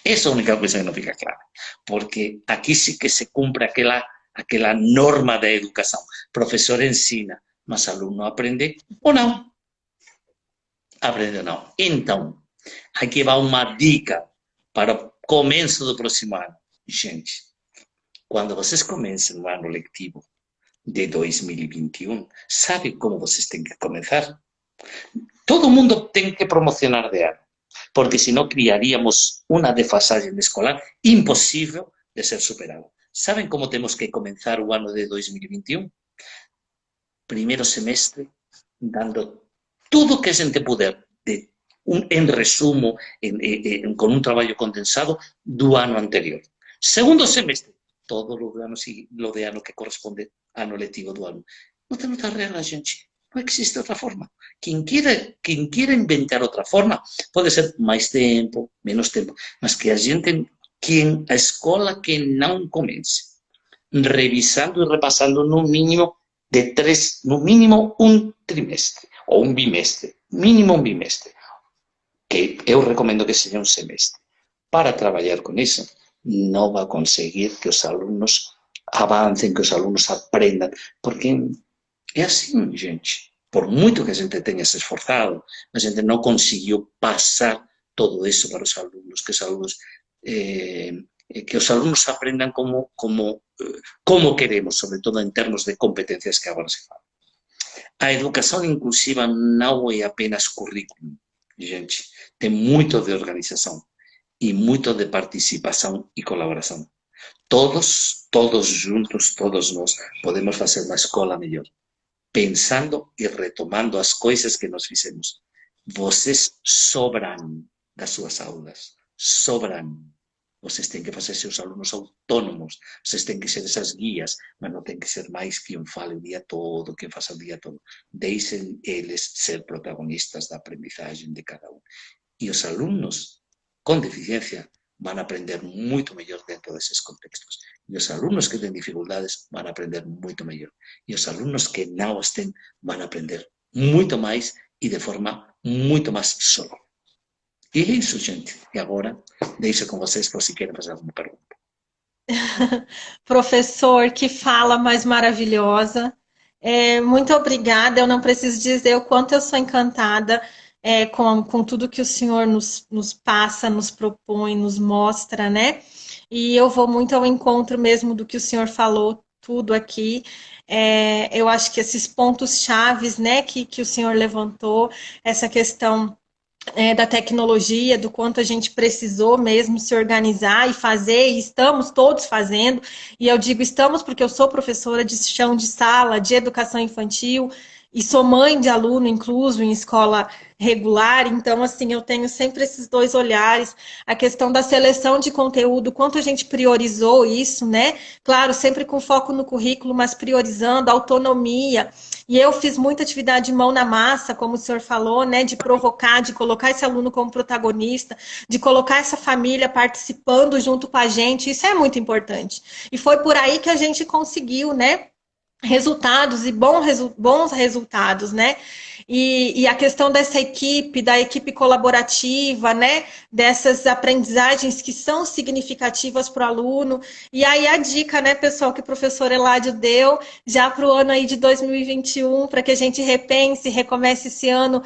Speaker 4: Essa é a única coisa que não fica clara. Porque aqui sí que se cumpre aquela norma da educação. Professor ensina, mas aluno aprende ou não. Aprende ou não. Então, aqui vai uma dica para o começo do próximo ano. Gente, quando vocês comecem o ano letivo de 2021, sabe como vocês têm que começar? Todo mundo tem que promocionar de ano, porque senão criaríamos uma defasagem escolar impossível de ser superada. Sabem como temos que começar o ano de 2021? Primeiro semestre, dando tudo o que a gente puder, em resumo, com um trabalho condensado do ano anterior. Segundo semestre, todo lo de ano que corresponde ano letivo do ano. Não tem outra regra, gente. Não existe outra forma. Quem quiera inventar outra forma, pode ser mais tempo, menos tempo, mas que a escola que não comece, revisando e repassando no mínimo um trimestre, ou um bimestre, mínimo um bimestre, que eu recomendo que seja um semestre, para trabalhar com isso, não vai conseguir que os alunos avancem, que os alunos aprendam, porque é assim, gente. Por muito que a gente tenha se esforçado, a gente não conseguiu passar todo isso para os alunos, que os alunos aprendam como queremos, sobretudo em termos de competências que agora se falam. A educação inclusiva não é apenas currículo, gente. Tem muito de organização e muito de participação e colaboração. Todos juntos, todos nós, podemos fazer uma escola melhor. pensando e retomando as coisas que nós fizemos. Vocês sobram das suas aulas, sobram. Vocês têm que fazer seus alunos autônomos, vocês têm que ser essas guias, mas não tem que ser mais quem fale o dia todo, quem faça o dia todo. Deixem eles ser protagonistas da aprendizagem de cada um. E os alunos com deficiência vão aprender muito melhor dentro desses contextos. E os alunos que têm dificuldades vão aprender muito melhor. E os alunos que não as têm vão aprender muito mais e de forma muito mais sólida. E é isso, gente. E agora, deixo com vocês por se querem fazer alguma pergunta.
Speaker 1: Professor, que fala mais maravilhosa. Muito obrigada. Eu não preciso dizer o quanto eu sou encantada com tudo que o senhor nos passa, nos propõe, nos mostra, né? E eu vou muito ao encontro mesmo do que o senhor falou, tudo aqui. Eu acho que esses pontos chaves, né, que o senhor levantou, essa questão da tecnologia, do quanto a gente precisou mesmo se organizar e fazer, e estamos todos fazendo, e eu digo estamos porque eu sou professora de chão de sala, de educação infantil, e sou mãe de aluno incluso em escola regular, então assim, eu tenho sempre esses dois olhares, a questão da seleção de conteúdo, quanto a gente priorizou isso, né? Claro, sempre com foco no currículo, mas priorizando a autonomia. E eu fiz muita atividade de mão na massa, como o senhor falou, né, de provocar, de colocar esse aluno como protagonista, de colocar essa família participando junto com a gente, isso é muito importante. E foi por aí que a gente conseguiu, né, resultados e bons resultados, né? E a questão dessa equipe, da equipe colaborativa, né? Dessas aprendizagens que são significativas para o aluno. E aí a dica, né, pessoal, que o professor Eládio deu já para o ano aí de 2021, para que a gente repense, recomece esse ano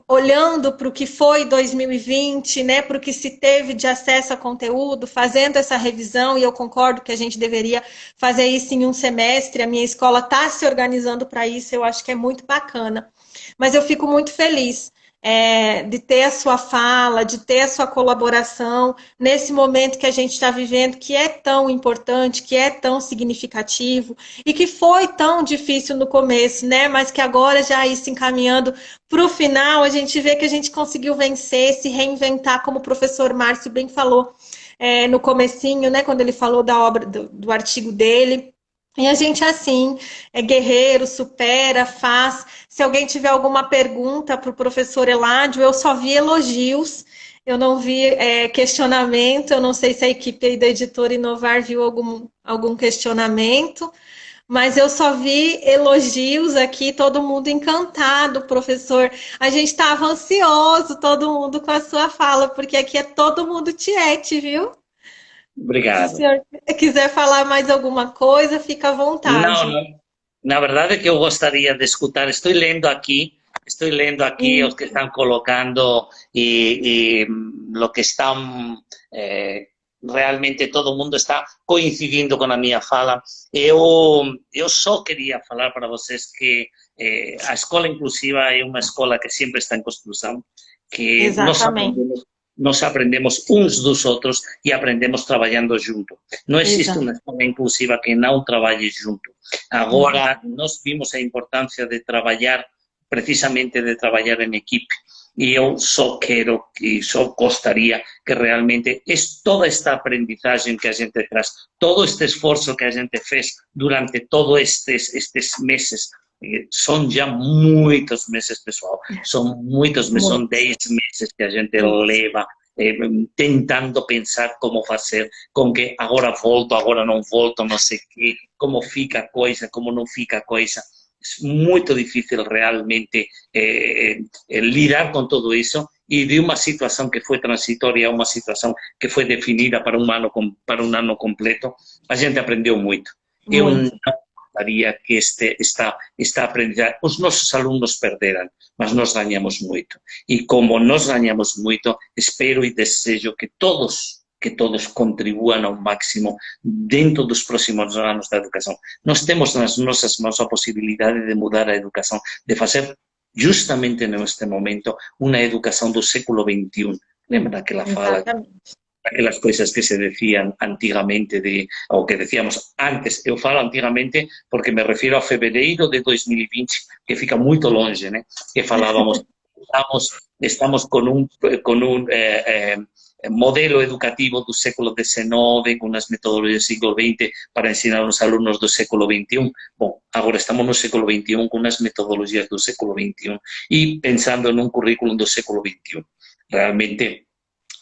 Speaker 1: olhando para o que foi 2020, né, para o que se teve de acesso a conteúdo, fazendo essa revisão, e eu concordo que a gente deveria fazer isso em um semestre, a minha escola está se organizando para isso, eu acho que é muito bacana. Mas eu fico muito feliz de ter a sua fala, de ter a sua colaboração nesse momento que a gente está vivendo, que é tão importante, que é tão significativo e que foi tão difícil no começo, né? Mas que agora já aí se encaminhando para o final, a gente vê que a gente conseguiu vencer, se reinventar, como o professor Márcio bem falou no comecinho, né? Quando ele falou da obra, do artigo dele. E a gente, assim, é guerreiro, supera, faz. Se alguém tiver alguma pergunta para o professor Eládio, eu só vi elogios, eu não vi questionamento, eu não sei se a equipe aí da Editora Inovar viu algum questionamento, mas eu só vi elogios aqui, todo mundo encantado, professor. A gente estava ansioso, todo mundo com a sua fala, porque aqui é todo mundo tiete, viu?
Speaker 4: Obrigado.
Speaker 1: Se o senhor quiser falar mais alguma coisa, fica à vontade.
Speaker 4: Não. Na verdade é que eu gostaria de escutar. Estou lendo aqui os que estão colocando e lo que estão realmente todo mundo está coincidindo com a minha fala. Eu só queria falar para vocês que a escola inclusiva é uma escola que sempre está em construção, que nós aprendemos uns dos outros e aprendemos trabalhando junto. Não existe uma escola inclusiva que não trabalhe junto. Agora, nós vimos a importância de trabalhar, precisamente de trabalhar em equipe. E eu só quero, e só gostaria que realmente toda esta aprendizagem que a gente traz, todo este esforço que a gente fez durante todos estes meses, são já muitos meses, pessoal, são muitos meses, são 10 meses que a gente leva tentando pensar como fazer, com que agora volto, agora não volto, não sei o quê, como fica a coisa, como não fica a coisa. É muito difícil realmente lidar com tudo isso e de uma situação que foi transitória a uma situação que foi definida para um ano completo, a gente aprendeu muito. Eu não gostaria que esta aprendizagem, os nossos alunos perderam, mas nós ganhamos muito. E como nós ganhamos muito, espero e desejo que todos contribuam ao máximo dentro dos próximos anos da educação. Nós temos nas nossas mãos a possibilidade de mudar a educação, de fazer justamente neste momento uma educação do século XXI. Lembra daquela fala? aquelas coisas que se decían antigamente, ou que decíamos antes. Eu falo antigamente porque me refiro a fevereiro de 2020, que fica muito longe, né? Que falávamos, estamos con un modelo educativo do século XIX, con unas metodologias do século XX para ensinar aos alunos do século XXI. Bom, agora estamos no século XXI con unas metodologias do século XXI e pensando en un currículum do século XXI. Realmente,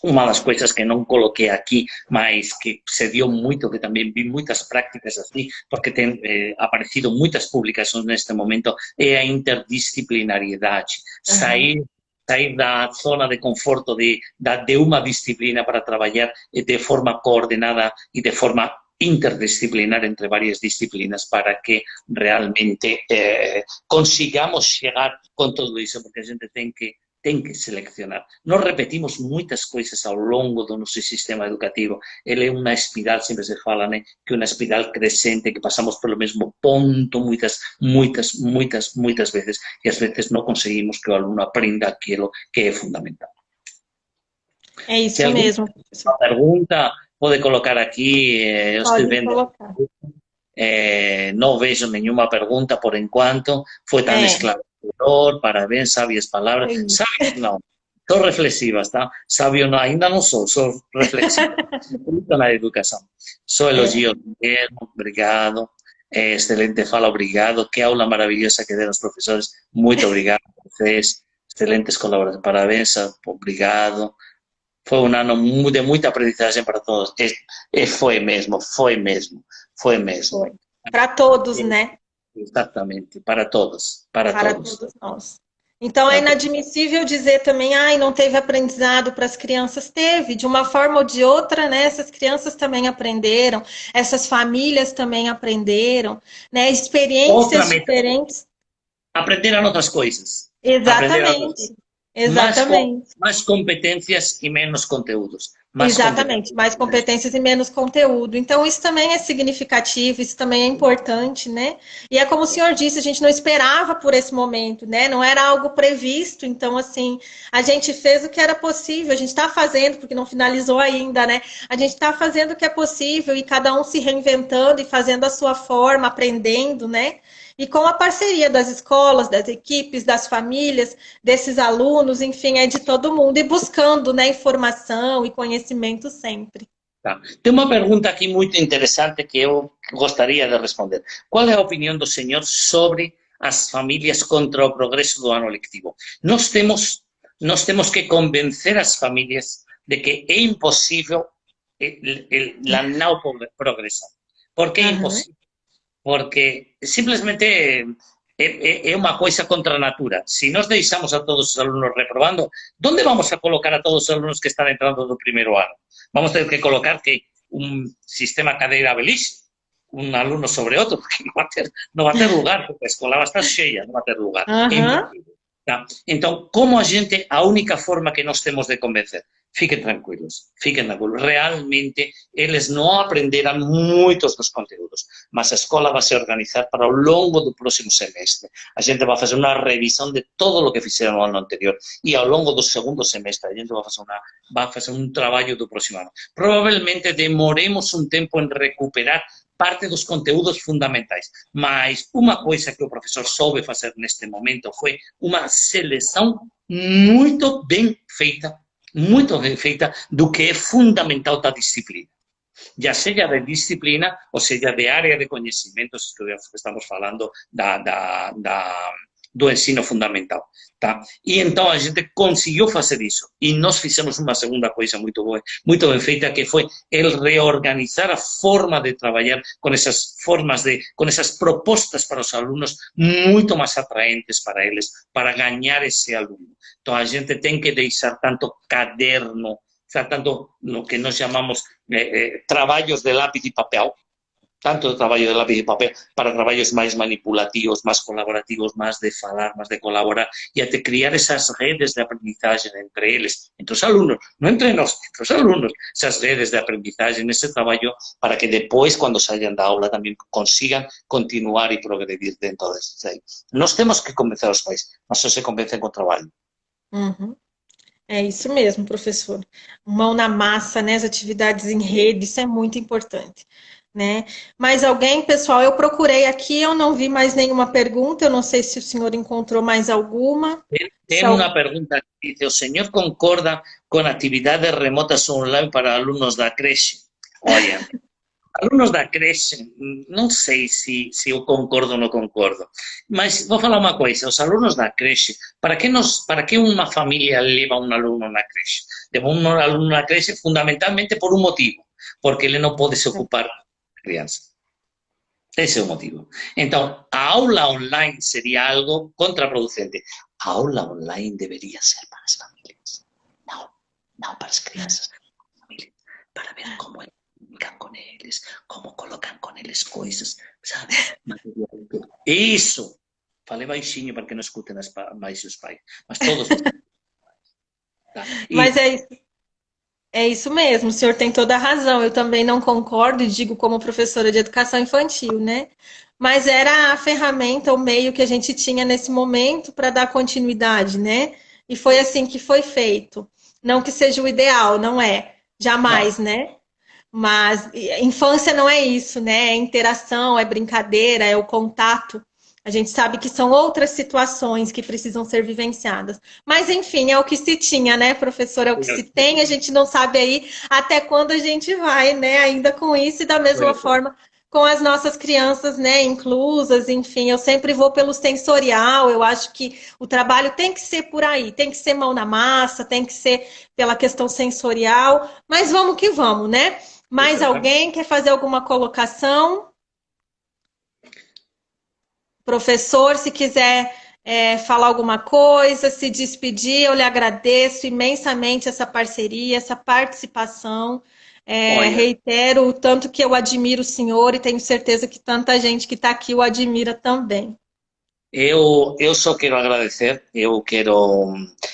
Speaker 4: uma das coisas que não coloquei aqui, mas que se deu muito, que também vi muitas práticas assim, porque tem aparecido muitas publicações neste momento, é a interdisciplinariedade. Sair da zona de conforto de uma disciplina para trabalhar de forma coordenada e de forma interdisciplinar entre várias disciplinas para que realmente consigamos chegar com tudo isso, porque a gente tem que seleccionar. Nós repetimos muitas coisas ao longo do nosso sistema educativo. Ele é uma espiral, sempre se fala, né? Que é uma espiral crescente, que passamos pelo mesmo ponto muitas vezes, e às vezes não conseguimos que o aluno aprenda aquilo que é fundamental.
Speaker 1: É isso mesmo.
Speaker 4: Uma pergunta, pode colocar aqui, eu estou vendo. Não vejo nenhuma pergunta por enquanto, foi tão esclarecedor, parabéns, sábias palavras. Sábias não, sou reflexivas, tá? Sábio não, ainda não sou reflexiva. Muito na educação. Sou elogio mesmo, obrigado. Excelente fala, obrigado. Que aula maravilhosa que deram os professores. Muito obrigado a vocês. Excelentes colaborações, parabéns, obrigado. Foi um ano de muita aprendizagem para todos. Foi mesmo.
Speaker 1: Para todos, né?
Speaker 4: Exatamente, para todos. Para todos
Speaker 1: nós. Então, é inadmissível dizer também, não teve aprendizado para as crianças. Teve, de uma forma ou de outra, né? Essas crianças também aprenderam, essas famílias também aprenderam, né? Experiências diferentes.
Speaker 4: Aprenderam outras coisas.
Speaker 1: Exatamente.
Speaker 4: Mais competências e menos conteúdos.
Speaker 1: Exatamente, mais competências e menos conteúdo. Então, isso também é significativo, isso também é importante, né? E é como o senhor disse, a gente não esperava por esse momento, né? Não era algo previsto, então, assim, a gente fez o que era possível, a gente está fazendo, porque não finalizou ainda, né? A gente está fazendo o que é possível e cada um se reinventando e fazendo a sua forma, aprendendo, né? E com a parceria das escolas, das equipes, das famílias, desses alunos, enfim, é de todo mundo. E buscando, né, informação e conhecimento sempre.
Speaker 4: Tá. Tem uma pergunta aqui muito interessante que eu gostaria de responder. Qual é a opinião do senhor sobre as famílias contra o progresso do ano letivo? Nós temos que convencer as famílias de que é impossível a não progressão. Por que é impossível? Porque simplesmente é uma coisa contra a natura. Se nós deixamos a todos os alunos reprobando, onde vamos a colocar a todos os alunos que estão entrando do primeiro ano? Vamos ter que colocar que um sistema cadeira beliche, um aluno sobre outro, porque não vai ter lugar, porque a escola vai estar cheia, não vai ter lugar. É impossível. Tá? Então, a única forma que nós temos de convencer, fiquem tranquilos, realmente eles não aprenderam muitos dos conteúdos, mas a escola vai se organizar para ao longo do próximo semestre. A gente vai fazer uma revisão de todo o que fizeram no ano anterior e ao longo do segundo semestre a gente vai fazer um trabalho do próximo ano. Provavelmente demoremos um tempo em recuperar parte dos conteúdos fundamentais, mas uma coisa que o professor soube fazer neste momento foi uma seleção muito bem feita do que é fundamental da disciplina. Já seja de disciplina, ou seja de área de conhecimentos, que estamos falando do ensino fundamental. Tá? E então a gente conseguiu fazer isso. E nós fizemos uma segunda coisa muito boa, muito bem feita, que foi reorganizar a forma de trabalhar com essas com essas propostas para os alunos muito mais atraentes para eles, para ganhar esse aluno. Então a gente tem que deixar tanto caderno, tanto lo que nós chamamos trabalhos de lápis e papel, tanto de trabalho de lápis e papel para trabalhos mais manipulativos, mais colaborativos, mais de falar, mais de colaborar e até criar essas redes de aprendizagem entre eles, entre os alunos, não entre nós, entre os alunos, essas redes de aprendizagem, esse trabalho para que depois, quando saiam da aula, também consigam continuar e progredir dentro desses aí. Nós temos que convencer os pais, mas só se convencem com trabalho.
Speaker 1: É isso mesmo, professor. Mão na massa, né? As atividades em rede, isso é muito importante, né? Mas alguém, pessoal, eu procurei aqui, eu não vi mais nenhuma pergunta, eu não sei se o senhor encontrou mais alguma. Se
Speaker 4: Tengo una pregunta que dice, ¿o señor concorda con actividades remotas online para alumnos da creche? Olha, alunos da creche, não sei se eu concordo ou não concordo, mas vou falar uma coisa, os alunos da creche, para que uma família leva um aluno na creche? Leva um aluno na creche fundamentalmente por um motivo, porque ele não pode se ocupar da criança. Ese é o motivo. Então, a aula online seria algo contraproducente. A aula online deveria ser para as famílias, não para as crianças, para ver como comunicam com eles, como colocam com eles coisas, sabe? Isso! Falei baixinho para que não escutem mais os pais, mas todos. Tá?
Speaker 1: Mas é isso mesmo, o senhor tem toda a razão. Eu também não concordo e digo como professora de educação infantil, né? Mas era a ferramenta, o meio que a gente tinha nesse momento para dar continuidade, né? E foi assim que foi feito. Não que seja o ideal, não é? Jamais,
Speaker 4: Não.
Speaker 1: né? Mas infância não é isso, né? É interação, é brincadeira, é o contato. A gente sabe que são outras situações que precisam ser vivenciadas. Mas, enfim, é o que se tinha, né, professor? É o que se tem, a gente não sabe aí até quando a gente vai, né, ainda com isso, e da mesma forma com as nossas crianças, né, inclusas, enfim, eu sempre vou pelo sensorial, eu acho que o trabalho tem que ser por aí, tem que ser mão na massa, tem que ser pela questão sensorial, mas vamos que vamos, né? Mais alguém quer fazer alguma colocação? Professor, se quiser falar alguma coisa, se despedir, eu lhe agradeço imensamente essa parceria, essa participação. Reitero o tanto que eu admiro o senhor e tenho certeza que tanta gente que está aqui o admira também.
Speaker 4: Eu só quero agradecer, eu quero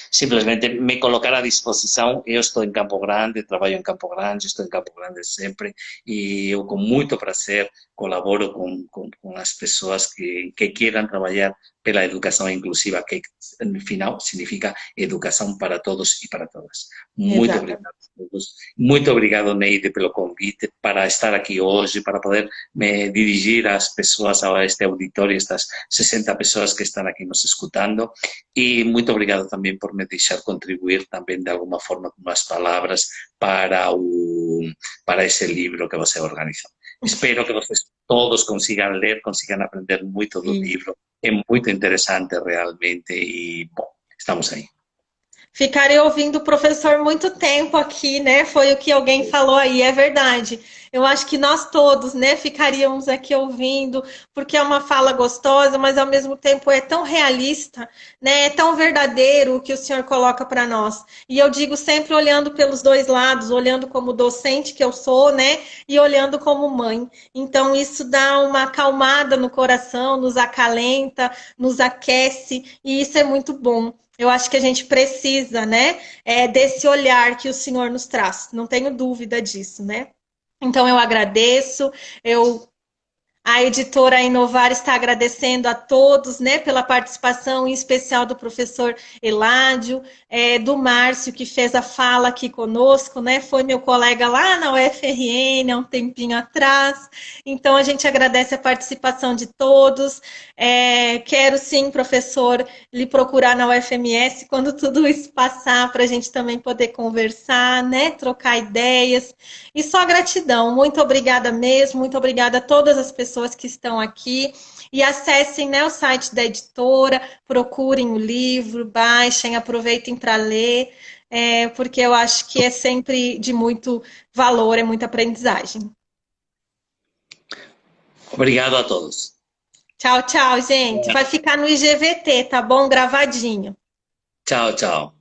Speaker 4: simplesmente me colocar à disposição. Eu estou em Campo Grande, trabalho em Campo Grande, estou em Campo Grande sempre e eu com muito prazer colaboro com as pessoas que queiram trabalhar pela educação inclusiva, que no final significa educação para todos e para todas. Muito obrigado a todos. Muito obrigado, Neide, pelo convite para estar aqui hoje, para poder me dirigir às pessoas, a este auditório, estas 60 pessoas que estão aqui nos escutando. E muito obrigado também por me deixar contribuir também de alguma forma com as palavras para esse livro que você organizou. Espero que vocês todos consigam ler, consigam aprender muito do livro. É muito interessante realmente e, bom, estamos aí.
Speaker 1: Ficarei ouvindo o professor muito tempo aqui, né? Foi o que alguém falou aí, é verdade. Eu acho que nós todos, né, ficaríamos aqui ouvindo, porque é uma fala gostosa, mas ao mesmo tempo é tão realista, né? É tão verdadeiro o que o senhor coloca para nós. E eu digo sempre olhando pelos dois lados, olhando como docente que eu sou, né? E olhando como mãe. Então isso dá uma acalmada no coração, nos acalenta, nos aquece, e isso é muito bom. Eu acho que a gente precisa, né, desse olhar que o Senhor nos traz. Não tenho dúvida disso, né? Então eu agradeço, a editora Inovar está agradecendo a todos, né, pela participação, em especial do professor Eládio, do Márcio, que fez a fala aqui conosco, né, foi meu colega lá na UFRN há um tempinho atrás. Então, a gente agradece a participação de todos. Quero sim, professor, lhe procurar na UFMS quando tudo isso passar, para a gente também poder conversar, né, trocar ideias. E só gratidão, muito obrigada mesmo, muito obrigada a todas as pessoas que estão aqui, e acessem, né, o site da editora, procurem o livro, baixem, aproveitem para ler, porque eu acho que é sempre de muito valor, é muita aprendizagem.
Speaker 4: Obrigado a todos.
Speaker 1: Tchau, tchau, gente. Vai ficar no IGVT, tá bom? Gravadinho.
Speaker 4: Tchau, tchau.